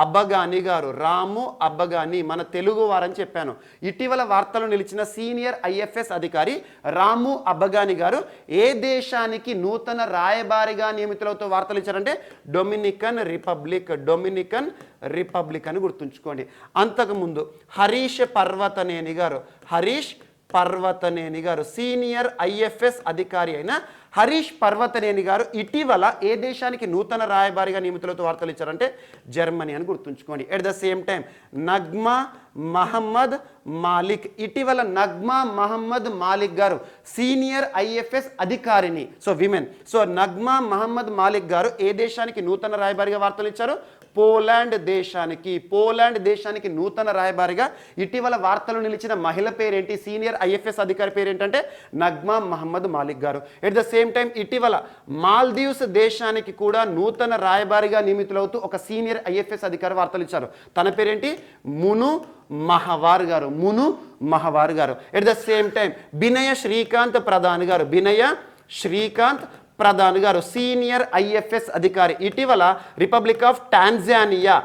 అబ్బగాని గారు. రాము అబ్బగాని మన తెలుగు వారని చెప్పాను. ఇటీవల వార్తలు నిలిచిన సీనియర్ ఐఎఫ్ఎస్ అధికారి రాము అబ్బగాని గారు ఏ దేశానికి నూతన రాయబారిగా నియమితులవుతూ వార్తలు ఇచ్చారంటే డొమినికన్ రిపబ్లిక్. డొమినికన్ రిపబ్లిక్ అని గుర్తుంచుకోండి. అంతకుముందు హరీష్ పర్వతనేని గారు. హరీష్ పర్వతనేని గారు సీనియర్ ఐఎఫ్ఎస్ అధికారి అయిన హరీష్ పర్వతనేని గారు ఇటీవల ఏ దేశానికి నూతన రాయబారిగా నియమితులతో వార్తలు ఇచ్చారంటే జర్మనీ అని గుర్తుంచుకోండి. At the same time Nagma Mohammad Malik. ఇటీవల నగ్మా మహమ్మద్ మాలిక్ గారు సీనియర్ ఐఎఫ్ఎస్ అధికారిని. So women. So Nagma Mohammad Malik గారు ఏ దేశానికి నూతన రాయబారిగా వార్తలు ఇచ్చారు? పోలాండ్ దేశానికి. పోలాండ్ దేశానికి నూతన రాయబారిగా ఇటీవల వార్తలు నిలిచిన మహిళ పేరేంటి? సీనియర్ ఐఎఫ్ఎస్ అధికారి పేరేంటంటే నగ్మా మహమ్మద్ మాలిక్ గారు. ఎట్ ద సేమ్ టైం ఇటీవల మాల్దీవ్స్ దేశానికి కూడా నూతన రాయబారిగా నియమితులవుతూ ఒక సీనియర్ ఐఎఫ్ఎస్ అధికారి వార్తలు ఇచ్చారు. తన పేరేంటి? మును మహవార్ గారు. మును మహవార్ గారు. At the same time Binaya Srikanth Pradhan గారు. బినయ శ్రీకాంత్ ప్రధాన్ గారు సీనియర్ ఐఎఫ్ఎస్ అధికారి. ఇటీవల రిపబ్లిక్ ఆఫ్ టాంజానియా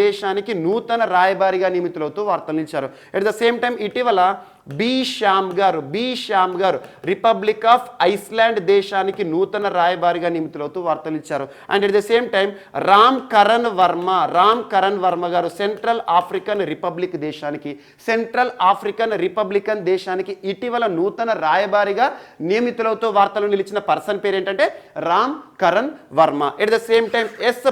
దేశానికి నూతన రాయబారిగా నియమితులవుతూ వార్తలు ఇచ్చారు. ఎట్ ద సేమ్ టైం ఇటీవల బి శ్యామ్ గారు రిపబ్లిక్ ఆఫ్ ఐస్లాండ్ దేశానికి నూతన రాయబారిగా నియమితులవుతూ వార్తలు ఇచ్చారు. And at the same time Ram Karan Varma గారు సెంట్రల్ ఆఫ్రికన్ రిపబ్లికన్ దేశానికి ఇటీవల నూతన రాయబారిగా నియమితులవుతూ వార్తలు నిలిచిన పర్సన్ పేరు ఏంటంటే Ram Karan Varma. At the same time S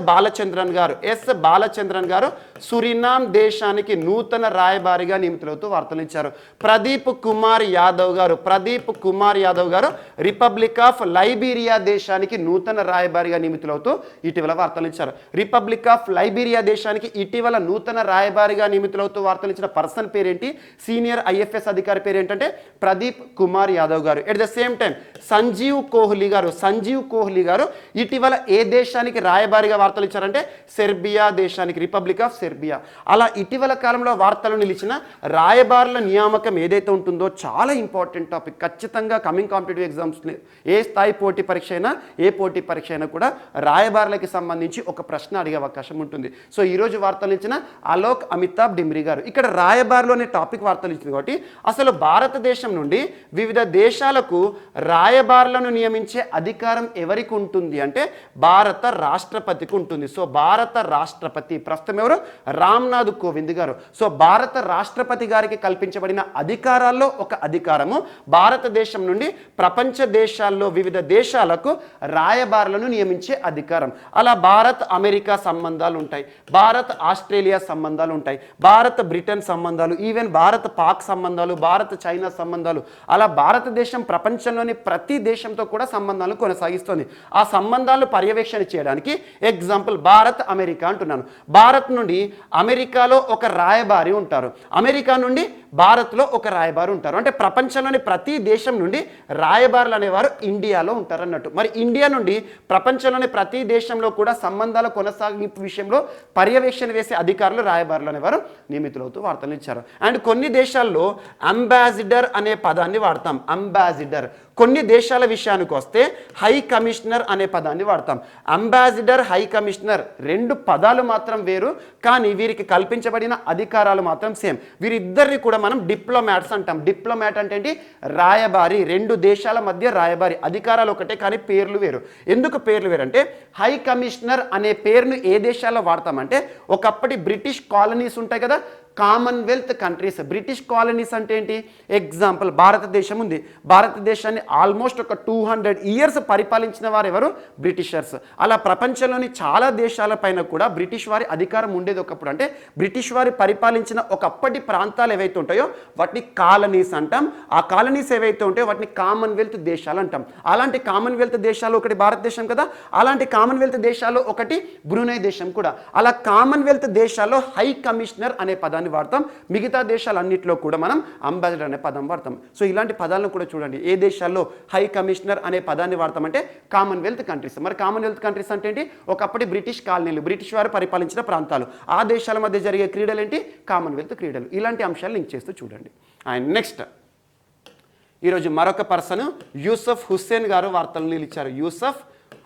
Balachandran గారు సురినామ్ దేశానికి నూతన రాయబారిగా నియమితులవుతూ వార్తలు ఇచ్చారు. ప్రదీప్ కుమార్ యాదవ్ గారు రిపబ్లిక్ ఆఫ్ లైబీరియా దేశానికి నూతన రాయబారిగా నియమితులవుతూ ఇటీవల వార్తలు ఇచ్చారు. రిపబ్లిక్ ఆఫ్ లైబీరియా దేశానికి ఇటీవల నూతన రాయబారిగా నియమితులవుతూ వార్తలు ఇచ్చిన పర్సన్ పేరేంటి? సీనియర్ ఐఎఫ్ఎస్ అధికారి పేరు ఏంటంటే ప్రదీప్ కుమార్ యాదవ్ గారు. At the same time Sanjeev Kohli గారు ఇటీవల ఏ దేశానికి రాయబారిగా వార్తలు ఇచ్చారంటే సెర్బియా దేశానికి. Republic of Serbia. అలా ఇటీవల కాలంలో వార్తలు నిలిచిన రాయబారుల నియామకం ఏదైతే ఉంటుందో చాలా ఇంపార్టెంట్ టాపిక్. ఖచ్చితంగా కమింగ్ కాంపిటేటివ్ ఎగ్జామ్స్ ఏ స్థాయి పోటీ పరీక్ష అయినా కూడా రాయబారులకి సంబంధించి ఒక ప్రశ్న అడిగే అవకాశం ఉంటుంది. సో ఈరోజు వార్తలు ఇచ్చిన అలోక్ అమితాబ్ డిమ్రీ గారు. ఇక్కడ రాయబారులు అనే టాపిక్ వార్తలు ఇచ్చింది కాబట్టి అసలు భారతదేశం నుండి వివిధ దేశాలకు రాయబారులను నియమించే అధికారం ఎవరికి ఉంటుంది అంటే భారత రాష్ట్రపతికి ఉంటుంది. సో భారత రాష్ట్రపతి ప్రస్తుతం ఎవరు? రామ్నాథ్ కోవింద్ గారు. సో భారత రాష్ట్రపతి గారికి కల్పించబడిన అధికారాల్లో ఒక అధికారము భారతదేశం నుండి ప్రపంచ దేశాల్లో వివిధ దేశాలకు రాయబారులను నియమించే అధికారం. అలా భారత్ అమెరికా సంబంధాలు ఉంటాయి, భారత్ ఆస్ట్రేలియా సంబంధాలు ఉంటాయి, భారత్ బ్రిటన్ సంబంధాలు, ఈవెన్ భారత్ పాక్ సంబంధాలు, భారత్ చైనా సంబంధాలు. అలా భారతదేశం ప్రపంచంలోని ప్రతి దేశంతో కూడా సంబంధాలు కొనసాగిస్తుంది. ఆ సంబంధాలు పర్యవేక్షణ చేయడానికి ఎగ్జాంపుల్ భారత్ అమెరికా అంటున్నాను. భారత్ నుండి అమెరికాలో ఒక రాయబారి ఉంటారు, అమెరికా నుండి భారత్లో ఒక రాయబారి ఉంటారు. అంటే ప్రపంచంలోని ప్రతి దేశం నుండి రాయబారులు అనేవారు ఇండియాలో ఉంటారు అన్నట్టు. మరి ఇండియా నుండి ప్రపంచంలోని ప్రతి దేశంలో కూడా సంబంధాల కొనసాగింపు విషయంలో పర్యవేక్షణ వేసే అధికారులు రాయబారులు అనేవారు నియమితులవుతూ వార్తలు ఇచ్చారు. అండ్ కొన్ని దేశాల్లో అంబాసిడర్ అనే పదాన్ని వాడతాం. అంబాసిడర్. కొన్ని దేశాల విషయానికి వస్తే హై కమిషనర్ అనే పదాన్ని వాడతాం. అంబాసిడర్, హై కమిషనర్ రెండు పదాలు మాత్రం వేరు, కానీ వీరికి కల్పించబడిన అధికారాలు మాత్రం సేమ్. వీరిద్దరిని కూడా మనం డిప్లొమాట్స్ అంటాం. డిప్లొమాట్ అంటే ఏంటి? రాయబారి. రెండు దేశాల మధ్య రాయబారి. అధికారాలు ఒకటే కానీ పేర్లు వేరు. ఎందుకు పేర్లు వేరు అంటే హై కమిషనర్ అనే పేరును ఏ దేశాల్లో వాడతామంటే ఒకప్పటి బ్రిటిష్ కాలనీస్ ఉంటాయి కదా, కామన్వెల్త్ కంట్రీస్. బ్రిటిష్ కాలనీస్ అంటే ఏంటి? ఎగ్జాంపుల్ భారతదేశం ఉంది. భారతదేశాన్ని ఆల్మోస్ట్ ఒక 200 years పరిపాలించిన వారు ఎవరు? బ్రిటిషర్స్. అలా ప్రపంచంలోని చాలా దేశాల పైన కూడా బ్రిటిష్ వారి అధికారం ఉండేది ఒకప్పుడు. అంటే బ్రిటిష్ వారి పరిపాలించిన ఒకప్పటి ప్రాంతాలు ఏవైతే ఉంటాయో వాటిని కాలనీస్ అంటాం. ఆ కాలనీస్ ఏవైతే ఉంటాయో వాటిని కామన్వెల్త్ దేశాలు అంటాం. అలాంటి కామన్వెల్త్ దేశాలు ఒకటి భారతదేశం కదా, అలాంటి కామన్వెల్త్ దేశాల్లో ఒకటి బ్రూనై దేశం కూడా. అలా కామన్వెల్త్ దేశాల్లో హై కమిషనర్ అనే పదాన్ని వాడతాం. మిగతా దేశాలన్నింటిలో కూడా మనం అంబాసిడర్ అనే పదం వాడతాం. సో ఇలాంటి పదాలను కూడా చూడండి. ఏ దేశాల్లో హై కమిషనర్ అనే పదాన్ని వాడతామంటే కామన్వెల్త్ కంట్రీస్. మరి కామన్వెల్త్ కంట్రీస్ అంటే ఏంటి? ఒకప్పటి బ్రిటిష్ కాలనీలు, బ్రిటిష్ వారు పరిపాలించిన ప్రాంతాలు. ఆ దేశాల మధ్య జరిగే క్రీడలు ఏంటి? కామన్వెల్త్ క్రీడలు. ఇలాంటి అంశాలు లింక్ చేస్తూ చూడండి. అండ్ నెక్స్ట్ ఈరోజు మరొక పర్సన్ యూసఫ్ హుస్సేన్ గారు వార్తలు నిలిచారు. యూసఫ్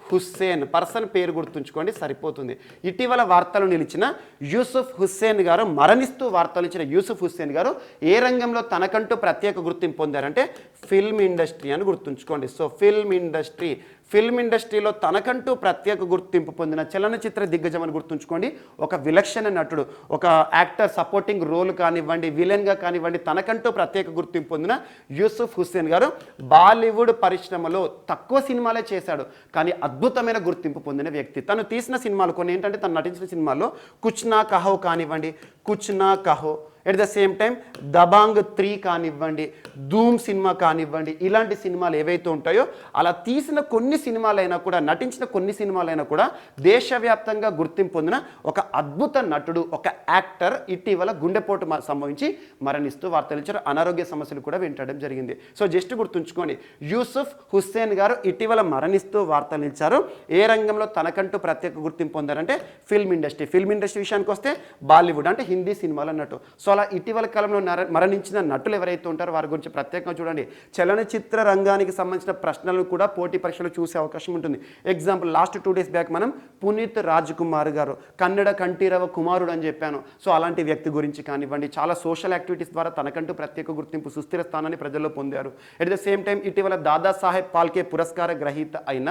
హుస్సేన్ పర్సన్ పేరు గుర్తుంచుకోండి సరిపోతుంది. ఇటీవల వార్తలు నిలిచిన యూసుఫ్ హుస్సేన్ గారు, మరణిస్తూ వార్తలు ఇచ్చిన యూసుఫ్ హుస్సేన్ గారు ఏ రంగంలో తనకంటూ ప్రత్యేక గుర్తింపు పొందారంటే ఫిల్మ్ ఇండస్ట్రీ అని గుర్తుంచుకోండి. సో ఫిల్మ్ ఇండస్ట్రీలో తనకంటూ ప్రత్యేక గుర్తింపు పొందిన చలనచిత్ర దిగ్గజం అని గుర్తుంచుకోండి. ఒక విలక్షణ నటుడు, ఒక యాక్టర్ సపోర్టింగ్ రోల్ కానివ్వండి, విలన్గా కానివ్వండి, తనకంటూ ప్రత్యేక గుర్తింపు పొందిన యూసుఫ్ హుస్సేన్ గారు బాలీవుడ్ పరిశ్రమలో తక్కువ సినిమాలే చేశాడు, కానీ అద్భుతమైన గుర్తింపు పొందిన వ్యక్తి. తను తీసిన సినిమాలు కొన్ని ఏంటంటే, తను నటించిన సినిమాల్లో కుచ్ నా కహో కానివ్వండి, కుచ్ నా కహో, at the same time Dabangg 3 కానివ్వండి, ధూమ్ సినిమా కానివ్వండి, ఇలాంటి సినిమాలు ఏవైతే ఉంటాయో అలా తీసిన కొన్ని సినిమాలైనా కూడా, నటించిన కొన్ని సినిమాలైనా కూడా దేశవ్యాప్తంగా గుర్తింపు పొందిన ఒక అద్భుత నటుడు, ఒక యాక్టర్ ఇటీవల గుండెపోటు సంభవించి మరణిస్తూ వార్తలు ఇచ్చారు. అనారోగ్య సమస్యలు కూడా వెంటాడడం జరిగింది. సో జస్ట్ గుర్తుంచుకోండి, యూసుఫ్ హుస్సేన్ గారు ఇటీవల మరణిస్తూ వార్తలు ఇచ్చారు. ఏ రంగంలో తనకంటూ ప్రత్యేక గుర్తింపు పొందారంటే ఫిల్మ్ ఇండస్ట్రీ విషయానికి వస్తే బాలీవుడ్ అంటే హిందీ సినిమాలు అన్నట్టు. సో అలా ఇటీవల కాలంలో మరణించిన నటులు ఎవరైతే ఉంటారో వారి గురించి ప్రత్యేకంగా చూడండి. చలనచిత్ర రంగానికి సంబంధించిన ప్రశ్నలను కూడా పోటీ పరీక్షలు చూసే అవకాశం ఉంటుంది. ఎగ్జాంపుల్ లాస్ట్ 2 days బ్యాక్ మనం పునీత్ రాజ్ కుమార్ గారు, కన్నడ కంఠీరవ కుమారుడు అని చెప్పాను. సో అలాంటి వ్యక్తి గురించి కానివ్వండి, చాలా సోషల్ యాక్టివిటీస్ ద్వారా తనకంటూ ప్రత్యేక గుర్తింపు, సుస్థిర స్థానాన్ని ప్రజల్లో పొందారు. ఎట్ ద సేమ్ టైం ఇటీవల దాదాసాహెబ్ పాల్కే పురస్కార గ్రహీత అయిన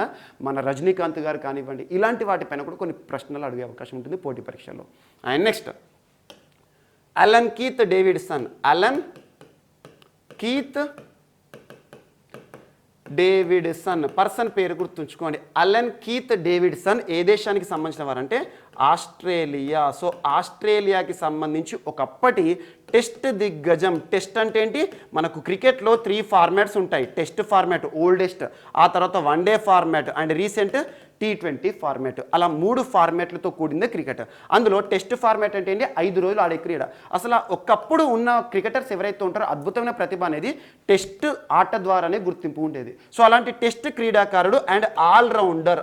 మన రజనీకాంత్ గారు కానివ్వండి, ఇలాంటి వాటిపైన కూడా కొన్ని ప్రశ్నలు అడిగే అవకాశం ఉంటుంది పోటీ పరీక్షల్లో. And next Alan Keith Davidson. Alan Keith Davidson person పేరు గుర్తుంచుకోండి. అలన్ కీత్ డేవిడ్సన్ ఏ దేశానికి సంబంధించిన వారంటే ఆస్ట్రేలియా. సో ఆస్ట్రేలియాకి సంబంధించి ఒకప్పటి టెస్ట్ దిగ్గజం. టెస్ట్ అంటే ఏంటి? మనకు క్రికెట్లో 3 ఫార్మాట్స్ ఉంటాయి. టెస్ట్ ఫార్మాట్ ఓల్డెస్ట్, ఆ తర్వాత one day format and recent T20 format. అలా 3 ఫార్మాట్లతో కూడిందే క్రికెట్. అందులో టెస్ట్ ఫార్మాట్ అంటే ఏంటి? 5 రోజులు ఆడే క్రీడ. అసలు ఒకప్పుడు ఉన్న క్రికెటర్స్ ఎవరైతే ఉంటారో అద్భుతమైన ప్రతిభ అనేది టెస్ట్ ఆట ద్వారానే గుర్తింపు ఉండేది. సో అలాంటి టెస్ట్ క్రీడాకారుడు అండ్ ఆల్రౌండర్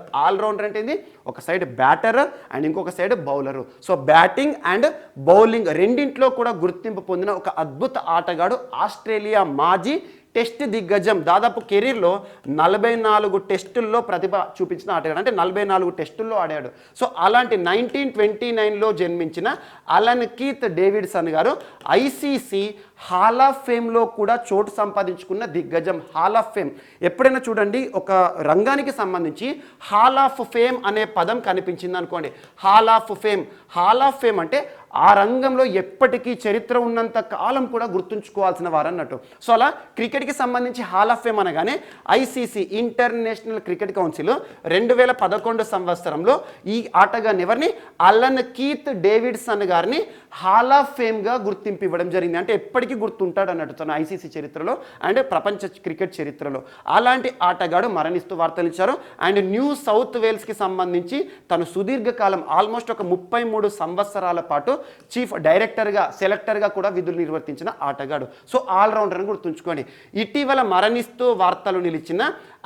అంటే ఏంటి? ఒక సైడ్ బ్యాటర్ అండ్ ఇంకొక side bowler. So batting and bowling రెండింటిలో కూడా గుర్తింపు పొందిన ఒక అద్భుత ఆటగాడు, ఆస్ట్రేలియా మాజీ టెస్ట్ దిగ్గజం. దాదాపు కెరీర్లో 44 టెస్టుల్లో ప్రతిభ చూపించిన ఆటగాడు, అంటే 44 టెస్టుల్లో ఆడాడు. సో అలాంటి 1929లో జన్మించిన అలన్ కీత్ డేవిడ్సన్ గారు ఐసీసీ హాల్ ఆఫ్ ఫేమ్లో కూడా చోటు సంపాదించుకున్న దిగ్గజం. హాల్ ఆఫ్ ఫేమ్ ఎప్పుడైనా చూడండి, ఒక రంగానికి సంబంధించి హాల్ ఆఫ్ ఫేమ్ అనే పదం కనిపించింది అనుకోండి. హాల్ ఆఫ్ ఫేమ్ అంటే ఆ రంగంలో ఎప్పటికీ చరిత్ర ఉన్నంత కాలం కూడా గుర్తుంచుకోవాల్సిన వారు అన్నట్టు. సో అలా క్రికెట్కి సంబంధించి హాల్ ఆఫ్ ఫేమ్ అనగానే ఐసీసీ ఇంటర్నేషనల్ క్రికెట్ కౌన్సిల్ 2011 సంవత్సరంలో ఈ ఆటగాన్ని ఎవరిని? అలన్ కీత్ డేవిడ్సన్ గారిని హాల్ ఆఫ్ ఫేమ్గా గుర్తింపు ఇవ్వడం జరిగింది. అంటే ఎప్పటికీ గుర్తుంటాడు అన్నట్టు తన ఐసీసీ చరిత్రలో అండ్ ప్రపంచ క్రికెట్ చరిత్రలో. అలాంటి ఆటగాడు మరణిస్తూ వార్తలు ఇచ్చారు. అండ్ న్యూ సౌత్ వేల్స్కి సంబంధించి తను సుదీర్ఘకాలం ఆల్మోస్ట్ ఒక 33 సంవత్సరాల పాటు చీఫ్ డైరెక్టర్గా, సెలెక్టర్గా కూడా విధులు నిర్వర్తించిన ఆటగాడు. సో ఆల్రౌండర్ అని గుర్తుంచుకోండి. ఇటీవల మరణిస్తూ వార్తలు నిలిచిన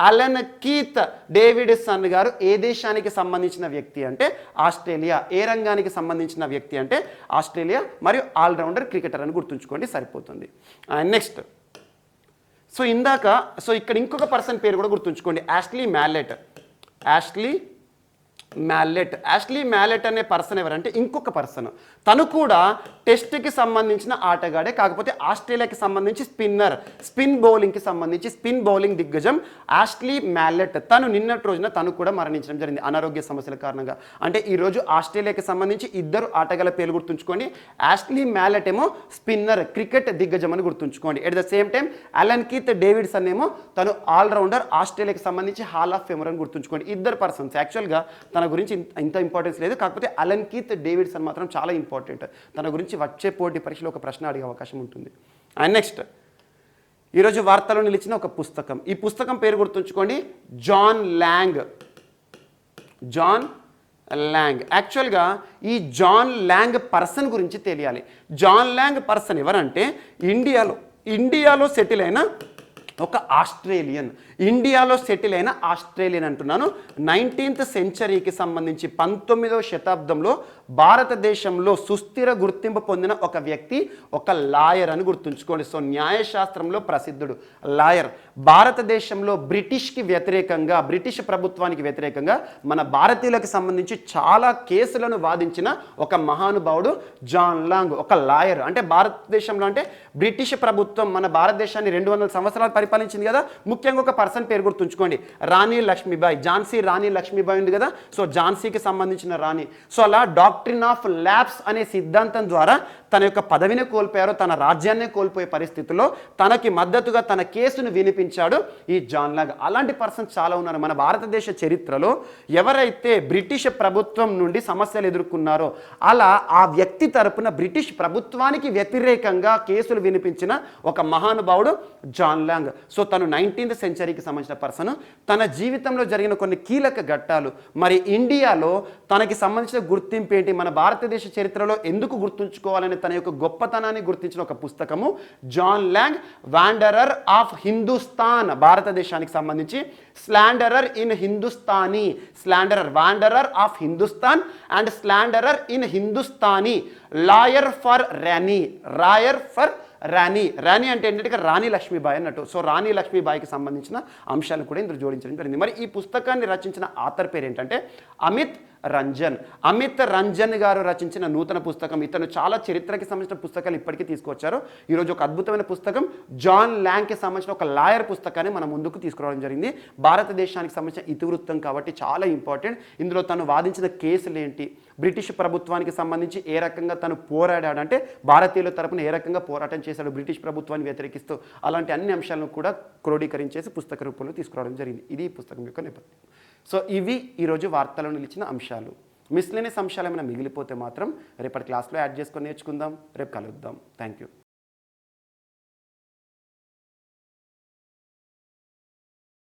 అలన్ కీత్ డేవిడ్సన్ గారు ఏ దేశానికి సంబంధించిన వ్యక్తి అంటే ఆస్ట్రేలియా. ఏ రంగానికి సంబంధించిన వ్యక్తి అంటే ఆస్ట్రేలియా, మరియు ఆల్రౌండర్ క్రికెటర్ అని గుర్తుంచుకోండి సరిపోతుంది. నెక్స్ట్ ఇక్కడ ఇంకొక పర్సన్ పేరు కూడా గుర్తుంచుకోండి, యాష్లీ మ్యాలెట్ అనే పర్సన్ ఎవరంటే ఇంకొక పర్సన్. తను కూడా టెస్ట్కి సంబంధించిన ఆటగాడే, కాకపోతే ఆస్ట్రేలియాకి సంబంధించి స్పిన్ బౌలింగ్ దిగ్గజం ఆష్లీ మ్యాలెట్. తను నిన్నటి రోజున తను కూడా మరణించడం జరిగింది అనారోగ్య సమస్యల కారణంగా. అంటే ఈరోజు ఆస్ట్రేలియాకి సంబంధించి ఇద్దరు ఆటగాళ్ళ పేర్లు గుర్తుంచుకోండి. ఆష్లీ మ్యాలెట్ ఏమో స్పిన్నర్, క్రికెట్ దిగ్గజం అని గుర్తుంచుకోండి. At the same time Alan Keith Davidson ఏమో తను ఆల్రౌండర్, ఆస్ట్రేలియాకి సంబంధించి హాల్ ఆఫ్ ఫేమర్ అని గుర్తుంచుకోండి. ఇద్దరు పర్సన్స్. యాక్చువల్గా తన గురించి ఇంత ఇంపార్టెన్స్ లేదు, కాకపోతే అలన్ కీత్ డేవిడ్సన్ మాత్రం చాలా ఇంపార్టెంట్. తన గురించి వచ్చే పోటీ పరీక్షలో ఒక ప్రశ్న అడిగే అవకాశం ఉంటుంది. అండ్ నెక్స్ట్, ఈరోజు వార్తలో నిలిచిన ఒక పుస్తకం. ఈ పుస్తకం పేరు గుర్తుంచుకోండి, జాన్ ల్యాంగ్. యాక్చువల్గా ఈ జాన్ ల్యాంగ్ పర్సన్ గురించి తెలియాలి. జాన్ ల్యాంగ్ పర్సన్ ఎవరంటే ఇండియాలో సెటిల్ అయిన ఒక ఆస్ట్రేలియన్. అంటున్నాను. 19th సెంచరీకి సంబంధించి 19వ శతాబ్దంలో భారతదేశంలో సుస్థిర గుర్తింపు పొందిన ఒక వ్యక్తి, ఒక లాయర్ అని గుర్తుంచుకోండి. సో న్యాయశాస్త్రంలో ప్రసిద్ధుడు లాయర్. భారతదేశంలో బ్రిటిష్ ప్రభుత్వానికి వ్యతిరేకంగా మన భారతీయులకు సంబంధించి చాలా కేసులను వాదించిన ఒక మహానుభావుడు జాన్ లాంగ్, ఒక లాయర్. అంటే భారతదేశంలో అంటే బ్రిటిష్ ప్రభుత్వం మన భారతదేశాన్ని 200 సంవత్సరాలు పరిపాలించింది కదా. ముఖ్యంగా ఒక పర్సన్ పేరు గుర్తుంచుకోండి, రాణి లక్ష్మీబాయి. ఝాన్సీ రాణి లక్ష్మీబాయి ఉంది కదా, సో ఝాన్సీకి సంబంధించిన రాణి. సో అలా డాక్ట్రిన్ ఆఫ్ ల్యాబ్స్ అనే సిద్ధాంతం ద్వారా తన యొక్క పదవిని కోల్పోయారో, తన రాజ్యాన్ని కోల్పోయే పరిస్థితుల్లో తనకి మద్దతుగా తన కేసును వినిపించాడు ఈ జాన్ లాంగ్. అలాంటి పర్సన్స్ చాలా ఉన్నారు మన భారతదేశ చరిత్రలో. ఎవరైతే బ్రిటిష్ ప్రభుత్వం నుండి సమస్యలు ఎదుర్కొన్నారో అలా ఆ వ్యక్తి తరపున బ్రిటిష్ ప్రభుత్వానికి వ్యతిరేకంగా కేసులు వినిపించిన ఒక మహానుభావుడు జాన్ లాంగ్. సో తను 19th సెంచరీకి సంబంధించిన పర్సన్. తన జీవితంలో జరిగిన కొన్ని కీలక ఘట్టాలు, మరి ఇండియాలో తనకి సంబంధించిన గుర్తింపు ఏంటి, మన భారతదేశ చరిత్రలో ఎందుకు గుర్తుంచుకోవాలని తన యొక్క గొప్పతనాన్ని గుర్తించిన ఒక పుస్తకము John Lang, wanderer of Hindustan. భారతదేశానికి సంబంధించి slanderer in Hindustani, wanderer of Hindustan and slanderer in Hindustani, lawyer for Rani అంటే ఏంటంటే రాణి లక్ష్మీబాయి అన్నట్టు. సో రాణి లక్ష్మీబాయికి సంబంధించిన అంశాలు కూడా ఇందులో జోడించడం జరిగింది. మరి ఈ పుస్తకాన్ని రచించిన ఆథర్ పేరు ఏంటంటే అమిత్ రంజన్ గారు రచించిన నూతన పుస్తకం. ఇతను చాలా చరిత్రకి సంబంధించిన పుస్తకాలు ఇప్పటికీ తీసుకొచ్చారు. ఈరోజు ఒక అద్భుతమైన పుస్తకం జాన్ ల్యాంగ్కి సంబంధించిన ఒక లాయర్ పుస్తకాన్ని మన ముందుకు తీసుకురావడం జరిగింది. భారతదేశానికి సంబంధించిన ఇతివృత్తం కాబట్టి చాలా ఇంపార్టెంట్. ఇందులో తను వాదించిన కేసులు ఏంటి, బ్రిటిష్ ప్రభుత్వానికి సంబంధించి ఏ రకంగా తను పోరాడాడంటే భారతీయుల తరపున ఏ రకంగా పోరాటం చేశాడు బ్రిటిష్ ప్రభుత్వాన్ని వ్యతిరేకిస్తూ, అలాంటి అన్ని అంశాలను కూడా క్రోడీకరించేసి పుస్తక రూపంలో తీసుకురావడం జరిగింది. ఇది ఈ పుస్తకం యొక్క నేపథ్యం. సో ఇవి ఈరోజు వార్తలో నిలిచిన అంశాలు. మిస్లేనియస్ అంశాలు ఏమైనా మిగిలిపోతే మాత్రం రేపటి క్లాస్లో యాడ్ చేసుకొని నేర్చుకుందాం. రేపు కలుద్దాం. Thank you.